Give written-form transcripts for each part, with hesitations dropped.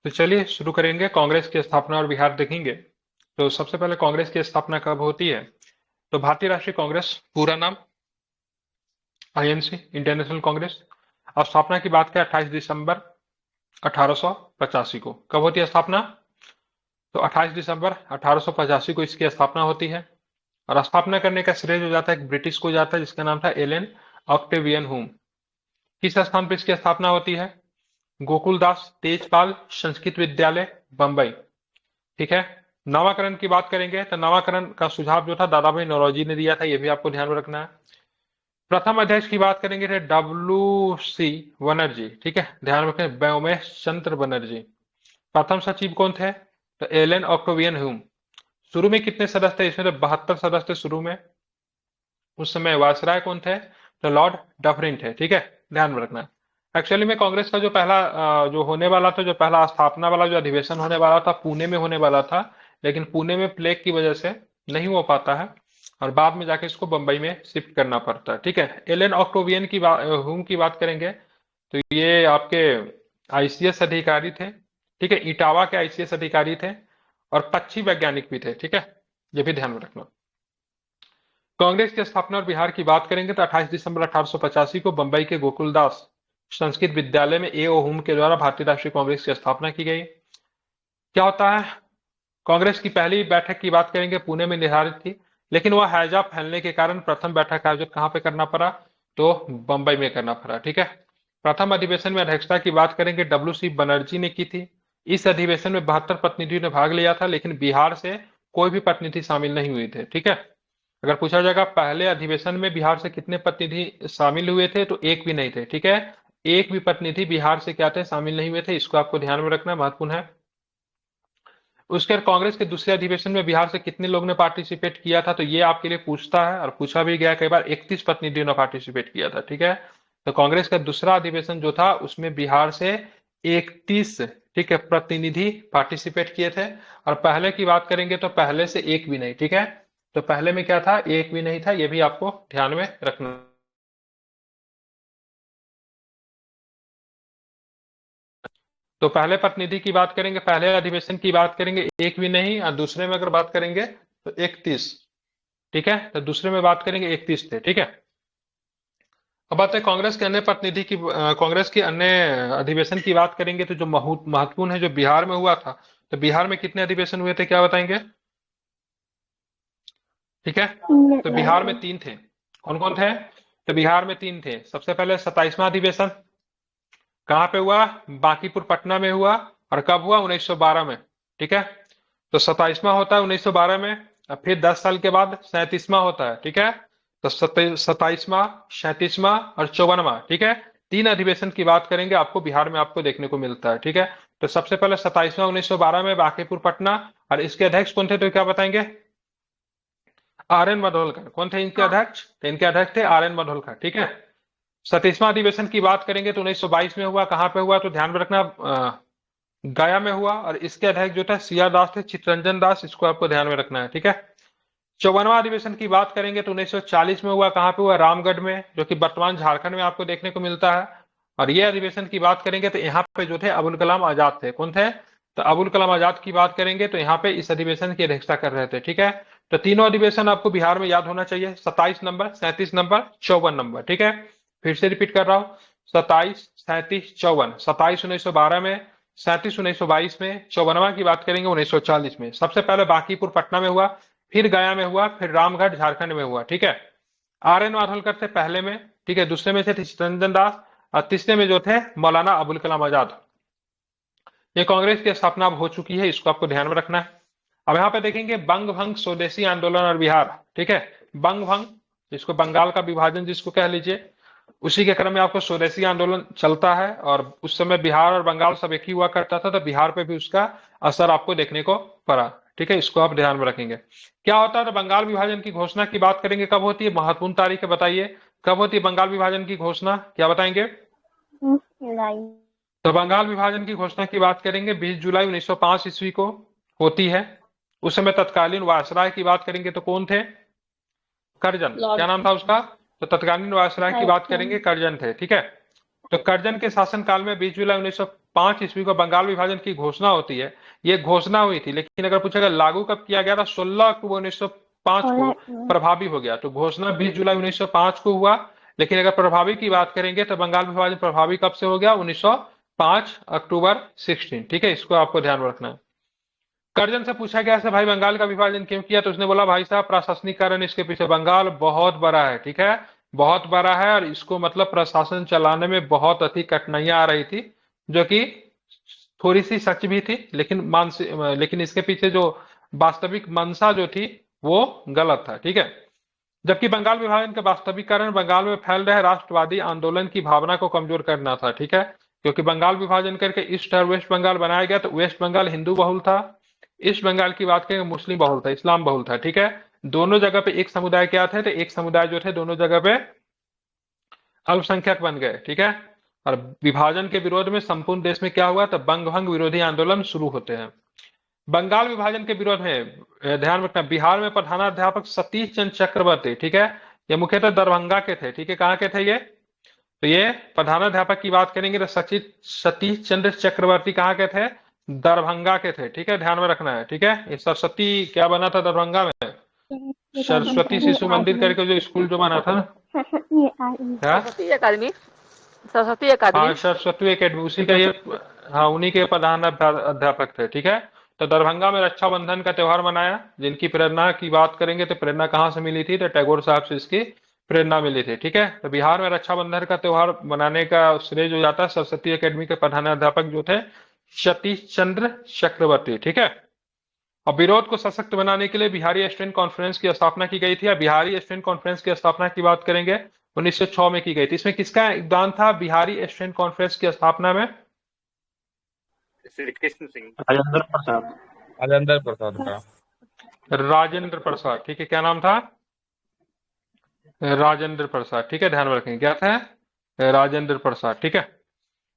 तो चलिए शुरू करेंगे। कांग्रेस की स्थापना और बिहार देखेंगे। तो सबसे पहले कांग्रेस की स्थापना कब होती है? तो भारतीय राष्ट्रीय कांग्रेस, पूरा नाम आईएनसी, इंडियन नेशनल कांग्रेस। और स्थापना की बात करें 28 दिसंबर 1885 को। कब होती है स्थापना? तो 28 दिसंबर 1885 को इसकी स्थापना होती है। और स्थापना करने का श्रेय जो जाता है एक ब्रिटिश को जाता है जिसका नाम था एलन ऑक्टेवियन हुम। किस स्थान पर इसकी स्थापना होती है? गोकुलदास तेजपाल संस्कृत विद्यालय, बंबई। ठीक है। नामाकरण की बात करेंगे तो नामाकरण का सुझाव जो था दादा भाई नौरोजी ने दिया था, ये भी आपको ध्यान में रखना है। प्रथम अध्यक्ष की बात करेंगे थे WC बनर्जी। ठीक है, ध्यान रखें, व्योमेश चंद्र बनर्जी। प्रथम सचिव कौन थे? तो एलन ऑक्टोवियन ह्यूम। शुरू में कितने सदस्य थे? इसमें तो 72 सदस्य थे शुरू में। उस समय वायसराय कौन थे? तो लॉर्ड डफरिन थे। ठीक है, ध्यान में रखना। एक्चुअली में कांग्रेस का जो पहला जो होने वाला था, जो पहला स्थापना वाला जो अधिवेशन होने वाला था, पुणे में होने वाला था। लेकिन पुणे में प्लेग की वजह से नहीं हो पाता है और बाद में जाके इसको बंबई में शिफ्ट करना पड़ता है। ठीक है। एलन ऑक्टोवियन की बात, हुम की बात करेंगे तो ये आपके आईसीएस अधिकारी थे। ठीक है, इटावा के आईसीएस अधिकारी थे और पक्षी वैज्ञानिक भी थे। ठीक है, ये भी ध्यान में रखना। कांग्रेस की स्थापना और बिहार की बात करेंगे तो 28 दिसंबर 1885 को बंबई के गोकुलदास संस्कृत विद्यालय में ए.ओ. हुम के द्वारा भारतीय राष्ट्रीय कांग्रेस की स्थापना की गई। क्या होता है? कांग्रेस की पहली बैठक की बात करेंगे पुणे में निर्धारित थी, लेकिन वह हैजा फैलने के कारण प्रथम बैठक आयोजित कहां पे करना पड़ा? तो बंबई में करना पड़ा। ठीक है। प्रथम अधिवेशन में अध्यक्षता की बात करेंगे WC बनर्जी ने की थी। इस अधिवेशन में 72 प्रतिनिधियों ने भाग लिया था, लेकिन बिहार से कोई भी प्रतिनिधि शामिल नहीं हुए थे। ठीक है। अगर पूछा जाएगा पहले अधिवेशन में बिहार से कितने प्रतिनिधि शामिल हुए थे, तो एक भी नहीं थे। ठीक है, एक भी प्रतिनिधि बिहार से क्या थे, शामिल नहीं हुए थे। इसको आपको ध्यान में रखना, महत्वपूर्ण है। उसके बाद कांग्रेस के दूसरे अधिवेशन में बिहार से कितने लोग ने पार्टिसिपेट किया था, तो ये आपके लिए पूछता है और पूछा भी गया कई बार। 31 प्रतिनिधियों ने पार्टिसिपेट किया था। ठीक है, तो कांग्रेस का दूसरा अधिवेशन जो था उसमें बिहार से 31, ठीक है, प्रतिनिधि पार्टिसिपेट किए थे। और पहले की बात करेंगे तो पहले से एक भी नहीं। ठीक है, तो पहले में क्या था, एक भी नहीं था। ये भी आपको ध्यान में रखना। तो पहले प्रतिनिधि की बात करेंगे, पहले अधिवेशन की बात करेंगे, एक भी नहीं। और दूसरे में अगर बात करेंगे तो 31। ठीक है, तो दूसरे में बात करेंगे 31 थे। ठीक है। अब बात है कांग्रेस के अन्य प्रतिनिधि की, कांग्रेस के अन्य अधिवेशन की बात करेंगे तो जो महत्वपूर्ण है जो बिहार में हुआ था, तो बिहार में कितने अधिवेशन हुए थे, क्या बताएंगे? ठीक है, तो बिहार में 3 थे। कौन कौन थे? तो बिहार में 3 थे। सबसे पहले 27वां अधिवेशन कहाँ पे हुआ? बांकीपुर पटना में हुआ। और कब हुआ? 1912 में। ठीक है, तो 27वां होता है 1912 में। और फिर 10 साल के बाद 37वां होता है। ठीक है, तो 27वां, 37वां और 54वां। ठीक है, 3 अधिवेशन की बात करेंगे, आपको बिहार में आपको देखने को मिलता है। ठीक है, तो सबसे पहले 27वां 1912 में बांकीपुर पटना। और इसके अध्यक्ष कौन थे, तो क्या बताएंगे? RN मधोलकर। कौन थे इनके अध्यक्ष? तो इनके अध्यक्ष थे RN मधोलकर। ठीक है। 37वां अधिवेशन की बात करेंगे तो 1922 में हुआ। कहां पे हुआ, तो ध्यान में रखना, गया में हुआ। और इसके अध्यक्ष जो था सिया दास थे, चितरंजन दास। इसको आपको ध्यान में रखना है। ठीक है। 54वां अधिवेशन की बात करेंगे तो 1940 में हुआ। कहां पे हुआ? रामगढ़ में, जो कि वर्तमान झारखंड में आपको देखने को मिलता है। और ये अधिवेशन की बात करेंगे तो यहाँ पे जो थे अबुल कलाम आजाद थे। कौन थे? तो अबुल कलाम आजाद की बात करेंगे तो यहाँ पे इस अधिवेशन की अध्यक्षता कर रहे थे। ठीक है, तो तीनों अधिवेशन आपको बिहार में याद होना चाहिए, 27 नंबर, 37 नंबर, 54 नंबर। ठीक है, फिर से रिपीट कर रहा हूँ, 27, 37, 54। 27 1912 में, 37 1922 में, 54वां की बात करेंगे 1940 में। सबसे पहले बांकीपुर पटना में हुआ, फिर गया में हुआ, फिर रामगढ़ झारखंड में हुआ। ठीक है, RN माधोलकर थे पहले में। ठीक है, दूसरे में थे चितरंजन दास। और तीसरे में जो थे मौलाना अबुल कलाम आजाद। ये कांग्रेस की स्थापना अब हो चुकी है, इसको आपको ध्यान में रखना है। अब यहाँ पे देखेंगे बंग भंग स्वदेशी आंदोलन और बिहार। ठीक है, बंग भंग, जिसको बंगाल का विभाजन जिसको कह लीजिए, उसी के क्रम में आपको स्वदेशी आंदोलन चलता है। और उस समय बिहार और बंगाल सब एक ही हुआ करता था, तो बिहार पे भी उसका असर आपको देखने को पड़ा। ठीक है, इसको आप ध्यान में रखेंगे। क्या होता है, तो बंगाल विभाजन की घोषणा की बात करेंगे, कब होती है? महत्वपूर्ण तारीख है, बताइए कब होती है बंगाल विभाजन की घोषणा, क्या बताएंगे? तो बंगाल विभाजन की घोषणा की बात करेंगे 20 जुलाई 1905 ईस्वी को होती है। उस समय तत्कालीन वायसराय की बात करेंगे तो कौन थे? करजन। क्या नाम था उसका? तो तत्कालीन वायसराय की बात करेंगे, करजन थे। ठीक है, तो करजन के शासन काल में 20 जुलाई 1905 ईस्वी को बंगाल विभाजन की घोषणा होती है, ये घोषणा हुई थी, लेकिन अगर पूछेगा लागू कब किया गया था, 16 अक्टूबर 1905 को प्रभावी हो गया। तो घोषणा 20 जुलाई 1905 को हुआ, लेकिन अगर प्रभावी की बात करेंगे तो बंगाल विभाजन प्रभावी कब से हो गया, 1905 अक्टूबर 16। ठीक है, इसको आपको ध्यान में रखना है। कर्जन से पूछा गया से भाई बंगाल का विभाजन क्यों किया, तो उसने बोला भाई साहब प्रशासनिक कारण इसके पीछे, बंगाल बहुत बड़ा है, ठीक है, बहुत बड़ा है, और इसको मतलब प्रशासन चलाने में बहुत अधिक कठिनाइयां आ रही थी, जो कि थोड़ी सी सच भी थी, लेकिन इसके पीछे जो वास्तविक मंशा जो थी वो गलत था। ठीक है, जबकि बंगाल विभाजन का वास्तविक कारण बंगाल में फैल रहे राष्ट्रवादी आंदोलन की भावना को कमजोर करना था। ठीक है, क्योंकि बंगाल विभाजन करके ईस्ट और वेस्ट बंगाल बनाया गया, तो वेस्ट बंगाल हिंदू बहुल था, ईस्ट बंगाल की बात करें मुस्लिम बहुल था, इस्लाम बहुल था। ठीक है, दोनों जगह पे एक समुदाय क्या थे, तो एक समुदाय जो थे दोनों जगह पे अल्पसंख्यक बन गए। ठीक है, और विभाजन के विरोध में संपूर्ण देश में क्या हुआ, तो बंग भंग विरोधी आंदोलन शुरू होते हैं। बंगाल विभाजन के विरोध में ध्यान रखना, बिहार में प्रधानाध्यापक सतीश चंद्र चक्रवर्ती, ठीक है, ये मुख्यतः दरभंगा के थे। ठीक है, कहाँ के थे ये, तो ये प्रधानाध्यापक की बात करेंगे तो सतीश चंद्र चक्रवर्ती कहाँ के थे, दरभंगा के थे। ठीक है, ध्यान में रखना है। ठीक है, ये सरस्वती क्या बना था दरभंगा में, सरस्वती शिशु मंदिर करके जो स्कूल जो बना था ना, सरस्वती अकादमी, सरस्वती अकादमी, हाँ सरस्वती एकेडमी, उसी का ये, हाँ उन्हीं के प्रधान अध्यापक थे। ठीक है, तो दरभंगा में रक्षाबंधन का त्योहार मनाया, जिनकी प्रेरणा की बात करेंगे तो प्रेरणा कहाँ से मिली थी, तो टैगोर साहब से इसकी प्रेरणा मिली थी। ठीक है, तो बिहार में रक्षाबंधन का त्योहार मनाने का श्रेय जो जाता है सरस्वती एकेडमी के प्रधानाध्यापक जो थे सतीश चंद्र चक्रवर्ती। ठीक है, और विरोध को सशक्त बनाने के लिए बिहारी स्टूडेंट कॉन्फ्रेंस की स्थापना की गई थी। बिहारी स्टूडेंट कॉन्फ्रेंस की स्थापना की बात करेंगे 1906 में की गई थी। इसमें किसका योगदान था बिहारी स्टूडेंट कॉन्फ्रेंस की स्थापना में, श्री कृष्ण सिंह, राजेंद्र प्रसाद, राजेंद्र प्रसाद का। राजेंद्र प्रसाद। ठीक है, क्या नाम था, राजेंद्र प्रसाद। ठीक है, ध्यान में रखेंगे क्या था, राजेंद्र प्रसाद। ठीक है,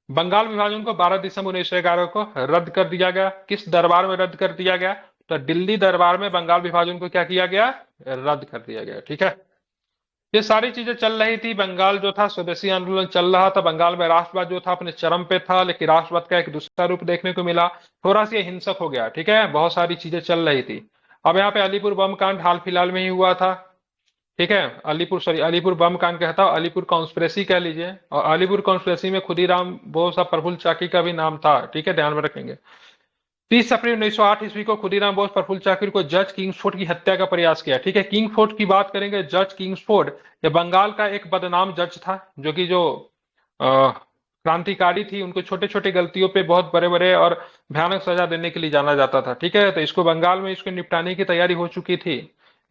बंगाल विभाजन को 12 दिसंबर 1911 को रद्द कर दिया गया। किस दरबार में रद्द कर दिया गया, तो दिल्ली दरबार में बंगाल विभाजन को क्या किया गया, रद्द कर दिया गया। ठीक है, ये सारी चीजें चल रही थी, बंगाल जो था स्वदेशी आंदोलन चल रहा था, बंगाल में राष्ट्रवाद जो था अपने चरम पे था, लेकिन राष्ट्रवाद का एक दूसरा रूप देखने को मिला, थोड़ा सा हिंसक हो गया। ठीक है, बहुत सारी चीजें चल रही थी। अब यहाँ पे अलीपुर बम कांड हाल फिलहाल में ही हुआ था। ठीक है, अलीपुर बम कांड कहता हूँ, अलीपुर कॉन्स्पिरेसी कह लीजिए, और अलीपुर कॉन्स्पिरेसी में खुदीराम बोस और प्रफुल्ल चाकी का भी नाम था। ठीक है, ध्यान में रखेंगे। 30 अप्रैल 1908 ईस्वी को खुदीराम बोस प्रफुल्ल चाकी को जज किंग्सफोर्ड की हत्या का प्रयास किया। ठीक है, किंग्सफोर्ड की बात करेंगे, जज किंग्सफोर्ड ये बंगाल का एक बदनाम जज था, जो कि जो क्रांतिकारी थी, उनको छोटे छोटे गलतियों पे बहुत बड़े बड़े और भयानक सजा देने के लिए जाना जाता था। ठीक है, तो इसको बंगाल में इसको निपटाने की तैयारी हो चुकी थी,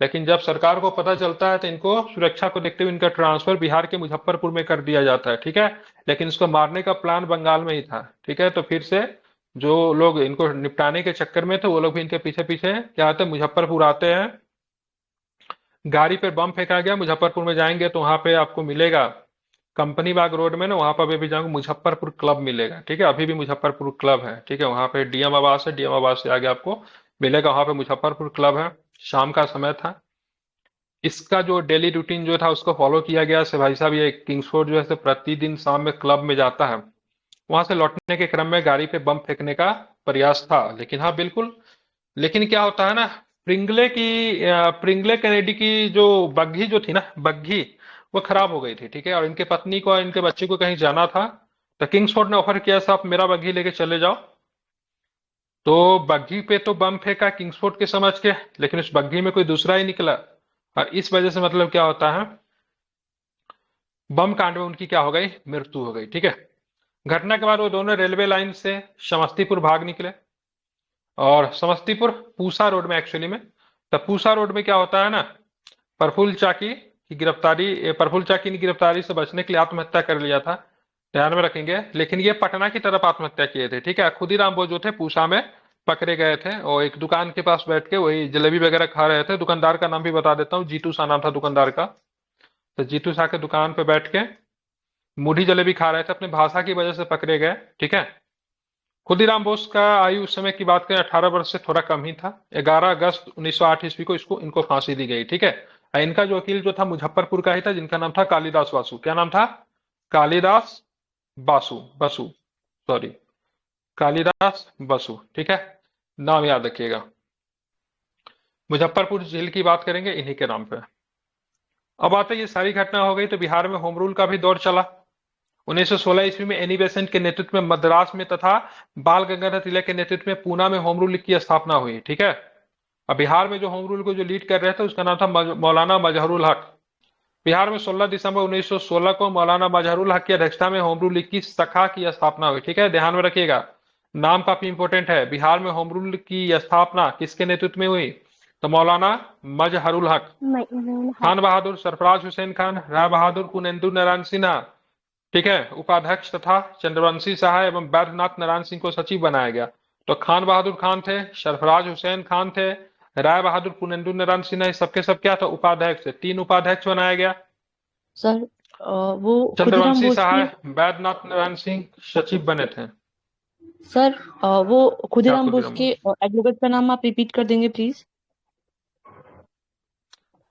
लेकिन जब सरकार को पता चलता है तो इनको सुरक्षा को देखते हुए इनका ट्रांसफर बिहार के मुजफ्फरपुर में कर दिया जाता है। ठीक है, लेकिन इसको मारने का प्लान बंगाल में ही था। ठीक है, तो फिर से जो लोग इनको निपटाने के चक्कर में थे वो लोग भी इनके पीछे पीछे क्या आते हैं, मुजफ्फरपुर आते हैं, गाड़ी पे बम फेंका गया। मुजफ्फरपुर में जाएंगे तो वहां पे आपको मिलेगा कंपनी बाग रोड में ना, वहां पर भी जाऊंगा, मुजफ्फरपुर क्लब मिलेगा। ठीक है, अभी भी मुजफ्फरपुर क्लब है। ठीक है, वहां पे डीएम आवास है, डीएम आवास से आगे आपको मिलेगा, वहां पे मुजफ्फरपुर क्लब है। शाम का समय था, इसका जो डेली रूटीन जो था उसको फॉलो किया गया से भाई साहब, ये किंग्सफोर्ड जो है प्रतिदिन शाम में क्लब में जाता है, वहां से लौटने के क्रम में गाड़ी पे बम फेंकने का प्रयास था। लेकिन हाँ बिल्कुल, लेकिन क्या होता है ना, प्रिंगले कैनेडी की जो बग्घी जो थी ना, बग्घी वो खराब हो गई थी। ठीक है, और इनके पत्नी को और इनके बच्चे को कहीं जाना था, तो किंग्सफोर्ड ने ऑफर किया साहब मेरा बग्घी लेके चले जाओ। तो बग्घी पे तो बम फेंका किंग्सफोर्ड के समझ के, लेकिन उस बग्घी में कोई दूसरा ही निकला, और इस वजह से मतलब क्या होता है, बम कांड में उनकी क्या हो गई, मृत्यु हो गई। ठीक है, घटना के बाद वो दोनों रेलवे लाइन से समस्तीपुर भाग निकले, और समस्तीपुर पूसा रोड में एक्चुअली में, तो पूसा रोड में क्या होता है ना, प्रफुल्ल चाकी की गिरफ्तारी से बचने के लिए आत्महत्या कर लिया था, ध्यान में रखेंगे। लेकिन ये पटना की तरफ आत्महत्या किए थे। ठीक है, खुदीराम बोस जो थे पूसा में पकड़े गए थे, और एक दुकान के पास बैठ के वही जलेबी वगैरह खा रहे थे। दुकानदार का नाम भी बता देता हूँ, जीतू सा नाम था दुकानदार का। तो जीतू शाह के दुकान पे बैठ के मूढ़ी जलेबी खा रहे थे, अपनी भाषा की वजह से पकड़े गए। ठीक है, खुदीराम बोस का आयु उस समय की बात करें 18 वर्ष से थोड़ा कम ही था। 11 अगस्त 1908 ईस्वी को इनको फांसी दी गई। ठीक है, और इनका जो वकील जो था मुजफ्फरपुर का ही था, जिनका नाम था कालिदास बासु। क्या नाम था, कालिदास बसु, सॉरी, कालिदास बसु, ठीक है, नाम याद रखिएगा। मुजफ्फरपुर झील की बात करेंगे इन्हीं के नाम पे। अब आते ये सारी घटना हो गई तो बिहार में होम रूल का भी दौर चला। 1916 ईस्वी में एनी बेसेंट के नेतृत्व में मद्रास में तथा बाल गंगाधर तिलक के नेतृत्व में पूना में होम रूल की स्थापना हुई, ठीक है। अब बिहार में जो होम रूल को जो लीड कर रहे थे उसका नाम था मौलाना मजहरुल हक। बिहार में 16 दिसंबर 1916 को मौलाना मजहरुल हक की अध्यक्षता में होम रूल की शाखा की स्थापना हुई, ठीक है, ध्यान में रखिएगा, नाम काफी इंपॉर्टेंट है। बिहार में होम रूल की स्थापना किसके नेतृत्व में हुई? तो मौलाना मजहरुल हक। खान बहादुर, सरफराज हुसैन खान, राय बहादुर, कुनेंदु नारायण सिन्हा, ठीक है, उपाध्यक्ष तथा चंद्रवंशी शाह एवं बैद्यनाथ नारायण सिंह को सचिव बनाया गया। तो खान बहादुर खान थे, सरफराज हुसैन खान थे, राय बहादुर, कुनेंदु नारायण सिन्हा, सबके सब क्या था? उपाध्यक्ष थे। 3 उपाध्यक्ष बनाया गया। सर वो खुदीराम चंद्रवंशी बोस शाह, के बैद्यनाथ नारायण सिंह सचिव बने थे। सर वो खुदीराम बोस खुदीराम के एडवोकेट का नाम आप रिपीट कर देंगे please?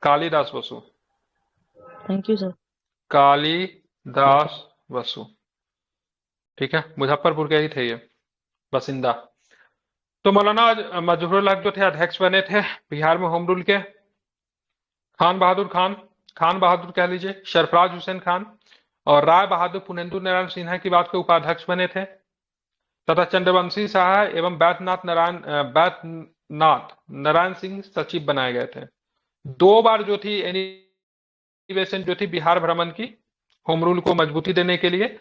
Kalidas Basu. Thank you sir. Kalidas Basu, ठीक है, मुजफ्फरपुर के ही थे ये बसिंदा। तो मौलाना मजहरुल हक जो थे अध्यक्ष बने थे बिहार में होम रूल के। खान बहादुर कह लीजिए, सरफराज हुसैन खान और राय बहादुर पुनेंदु नारायण सिन्हा की बात के उपाध्यक्ष बने थे तथा चंद्रवंशी शाह एवं बैद्यनाथ नारायण सिंह सचिव बनाए गए थे। 2 बार जो थी एनिवेशन जो थी बिहार भ्रमण की होम रूल को मजबूती देने के लिए,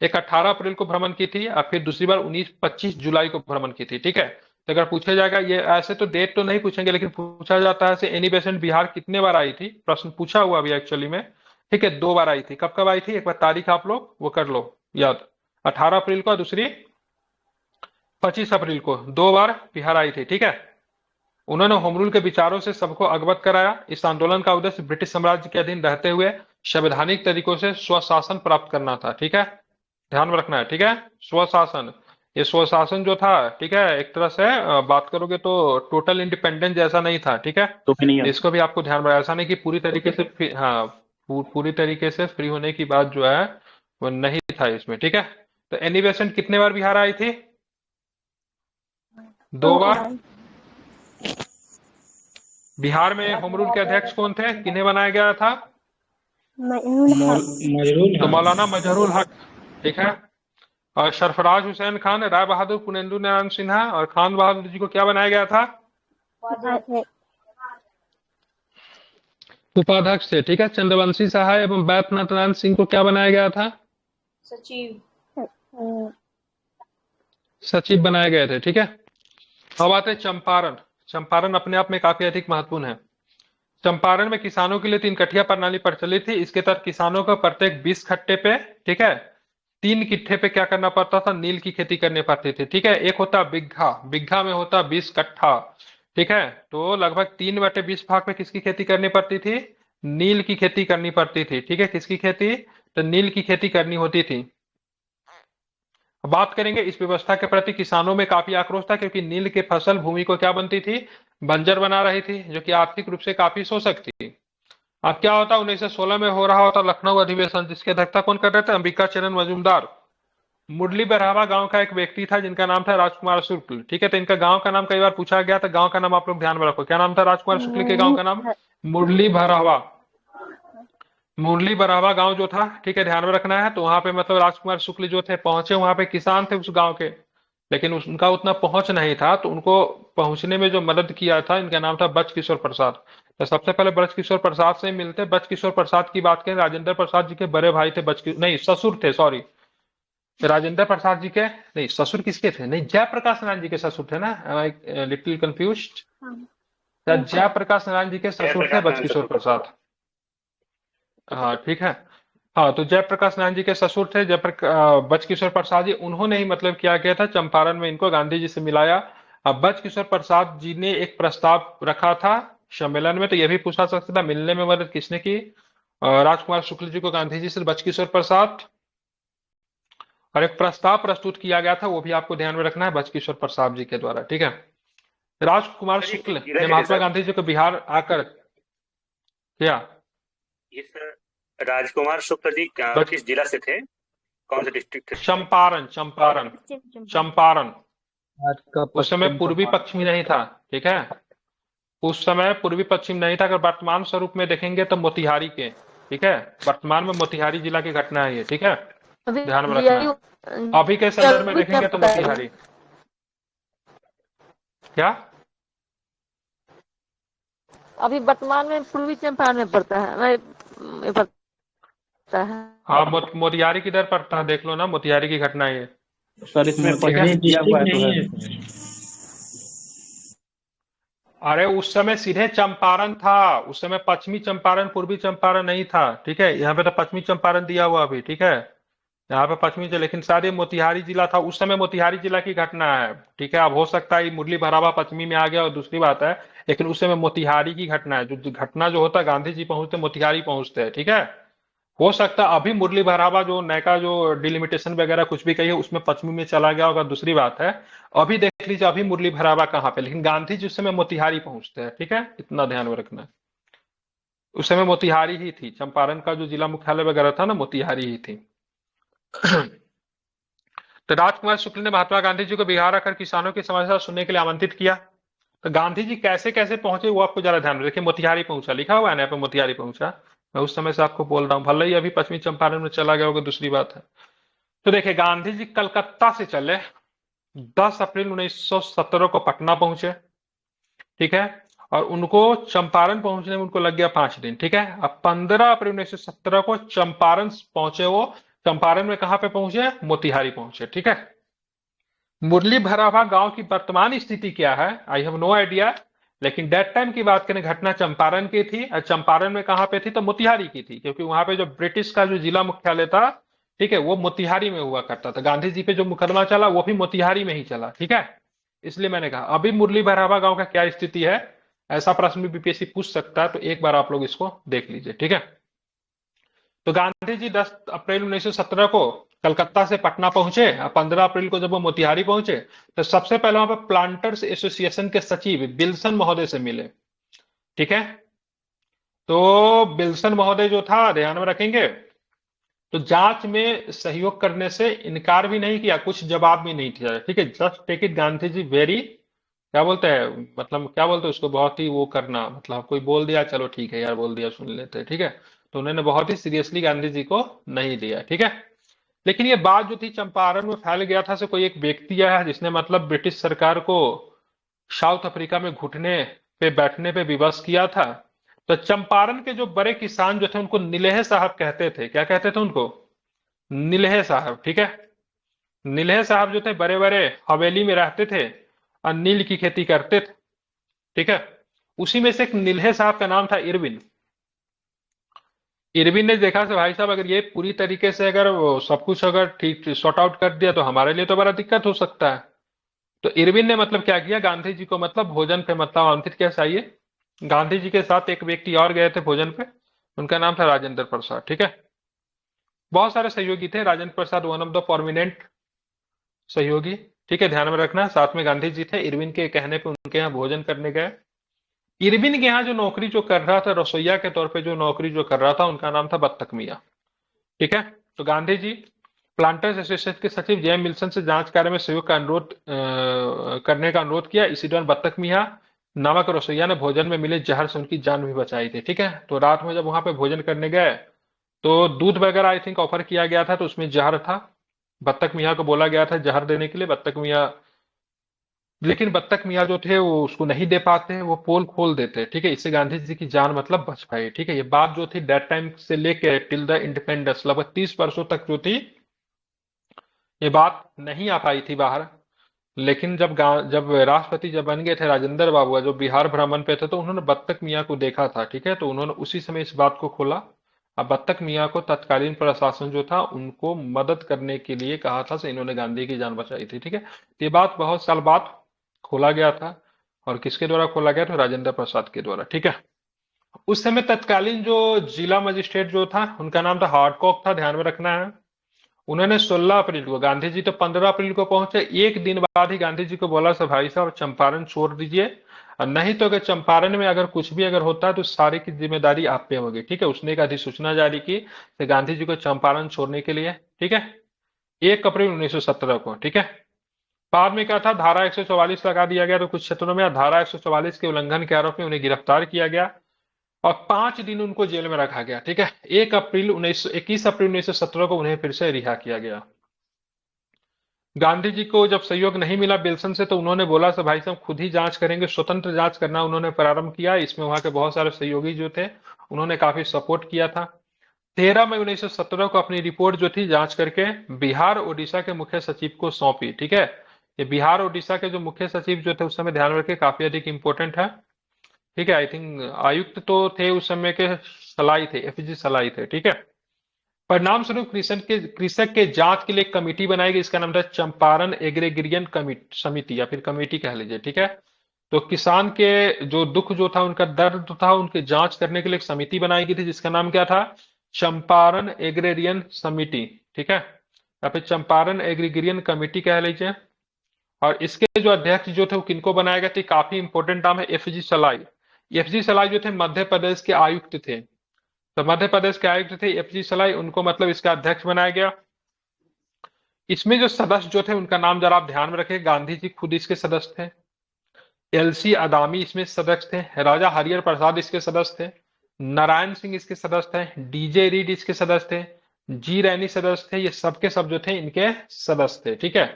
एक 18 अप्रैल को भ्रमण की थी और फिर दूसरी बार 25 जुलाई को भ्रमण की थी, ठीक है। तो अगर पूछा जाएगा, ये ऐसे तो डेट तो नहीं पूछेंगे लेकिन पूछा जाता है एनी बेसेंट बिहार कितने बार आई थी, प्रश्न पूछा हुआ अभी एक्चुअली में, ठीक है, 2 बार आई थी। कब कब आई थी? एक बार तारीख आप लोग वो कर लो याद, 18 अप्रैल को, दूसरी 25 अप्रैल को, 2 बार बिहार आई थी, ठीक है। उन्होंने होम रूल के विचारों से सबको अवगत कराया। इस आंदोलन का उद्देश्य ब्रिटिश साम्राज्य के अधीन रहते हुए संवैधानिक तरीकों से स्वशासन प्राप्त करना था, ठीक है, ध्यान में रखना है, ठीक है, स्वशासन। ये स्वशासन जो था, ठीक है, एक तरह से बात करोगे तो टोटल इंडिपेंडेंस जैसा नहीं था, ठीक है, तो इसको भी आपको ध्यान में, ऐसा नहीं कि पूरी तरीके से हाँ पूरी तरीके से फ्री होने की बात जो है वो नहीं था इसमें, ठीक है। तो एनी बेसेंट कितने बार बिहार आई थी? 2 बार। बिहार में होम रूल के अध्यक्ष कौन थे? किन्हें बनाया गया था? तो मौलाना मजहरुल हक, ठीक है, और सरफराज हुसैन खान, राय बहादुर, पुनेंदु नारायण सिन्हा और खान बहादुर जी को क्या बनाया गया था? उपाध्यक्ष थे, ठीक है। चंद्रवंशी शाह एवं बैद्यनाथ नारायण सिंह को क्या बनाया गया था? सचिव बनाए गए थे, ठीक है। अब आते हैं चंपारण। चंपारण अपने आप में काफी अधिक महत्वपूर्ण है। चंपारण में किसानों के लिए 3 कठिया प्रणाली प्रचलित थी। इसके तहत किसानों को प्रत्येक 20 खट्टे पे, ठीक है, 3 किट्ठे पे क्या करना पड़ता था? नील की खेती करनी पड़ती थी, ठीक है। एक होता बिग्घा, बिग्घा में होता 20 कट्ठा, ठीक है। तो लगभग 3/20 भाग में किसकी खेती करनी पड़ती थी? नील की खेती करनी पड़ती थी, ठीक है। किसकी खेती? तो नील की खेती करनी होती थी। बात करेंगे इस व्यवस्था के प्रति किसानों में काफी आक्रोश था क्योंकि नील की फसल भूमि को क्या बनती थी? बंजर बना रही थी, जो कि आर्थिक रूप से काफी शोषक थी। अब क्या होता? 1916 में हो रहा होता लखनऊ अधिवेशन, जिसकी अध्यक्षता कौन कर रहे थे? अंबिका चरण मजूमदार। मुरली बरहवा गांव का एक व्यक्ति था जिनका नाम था राजकुमार शुक्ल, ठीक है। तो इनका गांव का नाम कई बार पूछा गया, तो गांव का नाम आप लोग ध्यान में रखो। क्या नाम था राजकुमार शुक्ल के गांव का नाम? मुरली बरहवा। मुरली बरहवा गांव जो था, ठीक है, ध्यान में रखना है। तो वहां पे मतलब राजकुमार शुक्ल जो थे पहुंचे, वहां पे किसान थे उस गांव के, लेकिन उनका उतना पहुंच नहीं था, तो उनको पहुंचने में जो मदद किया था, इनका नाम था बचकिशोर प्रसाद। तो सबसे पहले बचकिशोर प्रसाद से मिलते। बचकिशोर प्रसाद की बात करें, राजेंद्र प्रसाद जी के बड़े भाई थे, नहीं ससुर थे, सॉरी, राजेंद्र प्रसाद जी के नहीं, ससुर किसके थे? नहीं, जयप्रकाश नारायण जी के ससुर थे ना, लिटिल कंफ्यूज्ड। जयप्रकाश नारायण जी के ससुर थे बचकिशोर प्रसाद, हाँ, ठीक है। हाँ, तो जयप्रकाश नारायण जी के ससुर थे बचकिशोर प्रसाद जी। उन्होंने ही मतलब क्या किया था, चंपारण में इनको गांधी जी से मिलाया। अब बचकिशोर प्रसाद जी ने एक प्रस्ताव रखा था सम्मेलन में, तो यह भी पूछा सकता था मिलने में मदद किसने की? राजकुमार शुक्ल जी को गांधी जी से बचकिशोर प्रसाद, और एक प्रस्ताव प्रस्तुत किया गया था, वो भी आपको ध्यान में रखना है, बचकिशोर प्रसाद जी के द्वारा, ठीक है। राजकुमार शुक्ल ने महात्मा गांधी जी को बिहार आकर क्या? ये सर राजकुमार शुक्ल जी किस जिला से थे? कौन सा डिस्ट्रिक्ट है? चंपारण, चंपारण, चंपारण। उस समय पूर्वी पश्चिमी नहीं था, ठीक है, उस समय पूर्वी पश्चिम नहीं था। अगर वर्तमान स्वरूप में देखेंगे तो मोतिहारी के, ठीक है, वर्तमान में मोतिहारी जिला की घटना है ये, ठीक है, अभी ध्यान में रखना है। अभी के संदर्भ में देखेंगे तो मोतिहारी, क्या अभी वर्तमान में पूर्वी चंपारण में पड़ता है, में पड़ता है। हाँ, मोतिहारी किधर पड़ता है देख लो ना, मोतिहारी की घटना है ये। सर इसमें मोतिहारी दिया हुआ है तो है। अरे उस समय सीधे चंपारण था, उस समय पश्चिमी चंपारण पूर्वी चंपारण नहीं था, ठीक है, यहाँ पे तो पश्चिमी चंपारण दिया हुआ अभी, ठीक है, यहाँ पे पश्चिमी लेकिन शायद ये मोतिहारी जिला था उस समय, मोतिहारी जिला की घटना है, ठीक है। अब हो सकता है मुरली भरावा पश्चिमी में आ गया और दूसरी बात है, लेकिन उस समय मोतिहारी की घटना है। जो घटना जो होता है, गांधी जी पहुंचते मोतिहारी पहुंचते हैं, ठीक है। हो सकता है अभी मुरली भरावा जो नैका जो डिलिमिटेशन वगैरह कुछ भी कहिए उसमें पश्चिमी में चला गया होगा, दूसरी बात है। अभी देख लीजिए अभी मुरली भरावा कहाँ पे, लेकिन गांधी जी उस समय मोतिहारी पहुंचते हैं, ठीक है, इतना ध्यान में रखना है। उस समय मोतिहारी ही थी, चंपारण का जो जिला मुख्यालय वगैरह था ना, मोतिहारी ही थी। तो राजकुमार शुक्ल ने महात्मा गांधी जी को बिहार आकर किसानों की समस्या सुनने के लिए आमंत्रित किया। तो गांधी जी कैसे कैसे पहुंचे वो आपको जरा ध्यान में देखिए, मोतिहारी पहुंचा लिखा हुआ है ना यहाँ पे, मोतिहारी पहुंचा। मैं उस समय से आपको बोल रहा हूँ, भले ही अभी पश्चिमी चंपारण में चला गया होगा, दूसरी बात है। तो देखिए गांधी जी कलकत्ता से चले, 10 अप्रैल 1917 को पटना पहुंचे, ठीक है, और उनको चंपारण पहुंचने में उनको लग गया 5 दिन, ठीक है। अब 15 अप्रैल 1917 को चंपारण पहुंचे वो। चंपारण में कहां पे पहुंचे? मोतिहारी पहुंचे, ठीक है। मुरली भरावा गांव की वर्तमान स्थिति क्या है, आई हैव नो आइडिया, लेकिन डेट टाइम की बात करें, घटना चंपारण की थी, और चंपारण में कहां पे थी? तो मोतिहारी की थी, क्योंकि वहां पे जो ब्रिटिश का जो जिला मुख्यालय था, ठीक है, वो मोतिहारी में हुआ करता था। गांधी जी पे जो मुकदमा चला वो भी मोतिहारी में ही चला, ठीक है। इसलिए मैंने कहा अभी मुरली भरावा गांव का क्या स्थिति है, ऐसा प्रश्न भी बीपीएससी पूछ सकता है, तो एक बार आप लोग इसको देख लीजिए, ठीक है। तो गांधी जी 10 अप्रैल 1917 को कलकत्ता से पटना पहुंचे, 15 अप्रैल को जब वो मोतिहारी पहुंचे तो सबसे पहले वहां पर प्लांटर्स एसोसिएशन के सचिव बिल्सन महोदय से मिले, ठीक है। तो बिल्सन महोदय जो था, ध्यान में रखेंगे, तो जांच में सहयोग करने से इनकार भी नहीं किया, कुछ जवाब भी नहीं दिया, ठीक है। Just take it Gandhi ji very, क्या बोलते हैं, मतलब क्या बोलते हैं उसको, बहुत ही वो करना, मतलब कोई बोल दिया चलो ठीक है यार, बोल दिया सुन लेते हैं, ठीक है। तो उन्होंने बहुत ही सीरियसली गांधी जी को नहीं लिया, ठीक है। लेकिन ये बात जो थी चंपारण में फैल गया था, से कोई एक व्यक्ति आया जिसने मतलब ब्रिटिश सरकार को साउथ अफ्रीका में घुटने पे बैठने पे विवश किया था। तो चंपारण के जो बड़े किसान जो थे उनको नीलेह साहब कहते थे, क्या कहते थे उनको? नीलेह साहब, ठीक है। नीलेह साहब जो थे बड़े बड़े हवेली में रहते थे और नील की खेती करते थे, ठीक है। उसी में से एक नीलेह साहब का नाम था इरविन। इरविन ने देखा से भाई साहब अगर ये पूरी तरीके से अगर वो सब कुछ अगर ठीक सॉर्ट आउट कर दिया तो हमारे लिए तो बड़ा दिक्कत हो सकता है। तो इरविन ने मतलब क्या किया, गांधी जी को मतलब भोजन पे मतलब आमंत्रित किया। चाहिए गांधी जी के साथ एक व्यक्ति और गए थे भोजन पे, उनका नाम था राजेंद्र प्रसाद, ठीक है। बहुत सारे सहयोगी थे, Rajendra Prasad one of the prominent सहयोगी, ठीक है, ध्यान में रखना। साथ में गांधी जी थे, इरविन के कहने पे उनके यहाँ भोजन करने गए। इरविन के यहाँ जो नौकरी जो कर रहा था, रसोईया के तौर पे जो नौकरी जो कर रहा था, उनका नाम था बत्तख मियाँ, ठीक है। तो गांधी जी प्लांटर्स एसोसिएशन के सचिव जेम विल्सन से जांच कार्य में सहयोग का अनुरोध करने का अनुरोध किया। इसी दौरान बत्तख मियाँ नामक रसोईया ने भोजन में मिले जहर से उनकी जान भी बचाई थी, ठीक है। तो रात में जब वहां पे भोजन करने गए तो दूध वगैरह आई थिंक ऑफर किया गया था, तो उसमें जहर था। बत्तख मियाँ को बोला गया था जहर देने के लिए, बत्तख मियाँ, लेकिन बत्तख मियाँ जो थे वो उसको नहीं दे पाते, वो पोल खोल देते, ठीक है। इससे गांधी जी की जान मतलब बच पाई, ठीक है। ये बात जो थी डेट टाइम से लेके टिल द इंडिपेंडेंस लगभग 30 वर्षों तक जो थी ये बात नहीं आ पाई थी बाहर। लेकिन जब राष्ट्रपति जब बन गए थे राजेंद्र बाबू, जो बिहार भ्रमण पे थे, तो उन्होंने बत्तख मियाँ को देखा था, ठीक है। तो उन्होंने उसी समय इस बात को खोला। अब बत्तख मियाँ को तत्कालीन प्रशासन जो था उनको मदद करने के लिए कहा था, से इन्होंने गांधी की जान बचाई थी, ठीक है। ये बात बहुत साल बाद खोला गया था, और किसके द्वारा खोला गया? तो राजेंद्र प्रसाद के द्वारा, ठीक है। उस समय तत्कालीन जो जिला मजिस्ट्रेट जो था उनका नाम था हार्डकॉक था, ध्यान में रखना है। उन्होंने 16 अप्रैल को, गांधी जी तो 15 अप्रैल को पहुंचे, एक दिन बाद ही गांधी जी को बोला सर भाई साहब चंपारण छोड़ दीजिए, और नहीं तो अगर चंपारण में अगर कुछ भी अगर होता है तो सारी की जिम्मेदारी आप पे होगी, ठीक है। उसने एक अधिसूचना जारी की तो गांधी जी को चंपारण छोड़ने के लिए, ठीक है। 1 अप्रैल 1917 को, ठीक है। बाद में क्या था, धारा 144 लगा दिया गया, तो कुछ क्षेत्रों में धारा 144 के उल्लंघन के आरोप में उन्हें गिरफ्तार किया गया और 5 दिन उनको जेल में रखा गया, ठीक है। 21 अप्रैल 1917 को उन्हें फिर से रिहा किया गया। गांधी जी को जब सहयोग नहीं मिला विल्सन से, तो उन्होंने बोला कि भाई साहब खुद ही जांच करेंगे, स्वतंत्र जांच करना उन्होंने प्रारंभ किया। इसमें वहां के बहुत सारे सहयोगी जो थे उन्होंने काफी सपोर्ट किया था। 13 मई 1917 को अपनी रिपोर्ट जो थी जांच करके बिहार ओडिशा के मुख्य सचिव को सौंपी, ठीक है। ये बिहार ओडिशा के जो मुख्य सचिव जो थे उस समय ध्यान रखे काफी अधिक इंपॉर्टेंट है, ठीक है। आई थिंक आयुक्त तो थे उस समय के सलाई थे, एफजी सलाई थे, ठीक है। परिणाम स्वरूप कृषक के जांच के लिए एक कमेटी बनाई गई, इसका नाम था चंपारण एग्रीगेरियन समिति या फिर कमेटी कह लीजिए, ठीक है। तो किसान के जो दुख जो था, उनका दर्द था, उनके जांच करने के लिए एक समिति बनाई गई थी जिसका नाम क्या था, चंपारण एग्रेरियन समिति, ठीक है, या फिर चंपारण एग्रीगेरियन कमेटी कह लीजिए। और इसके जो अध्यक्ष जो थे वो किनको बनाया गया थे, काफी इंपॉर्टेंट नाम है एफजी सलाई। एफजी सलाई जो थे मध्य प्रदेश के आयुक्त थे, तो मध्य प्रदेश के आयुक्त थे एफजी सलाई, उनको मतलब इसका अध्यक्ष बनाया गया। इसमें जो सदस्य जो थे उनका नाम जरा आप ध्यान में रखें, गांधी जी खुद इसके सदस्य थे, एलसी अदामी इसमें सदस्य थे, राजा हरिहर प्रसाद इसके सदस्य थे, नारायण सिंह इसके सदस्य थे, डीजे रीड इसके सदस्य थे, जी रैनी सदस्य थे, ये सबके सब जो थे इनके सदस्य थे, ठीक है।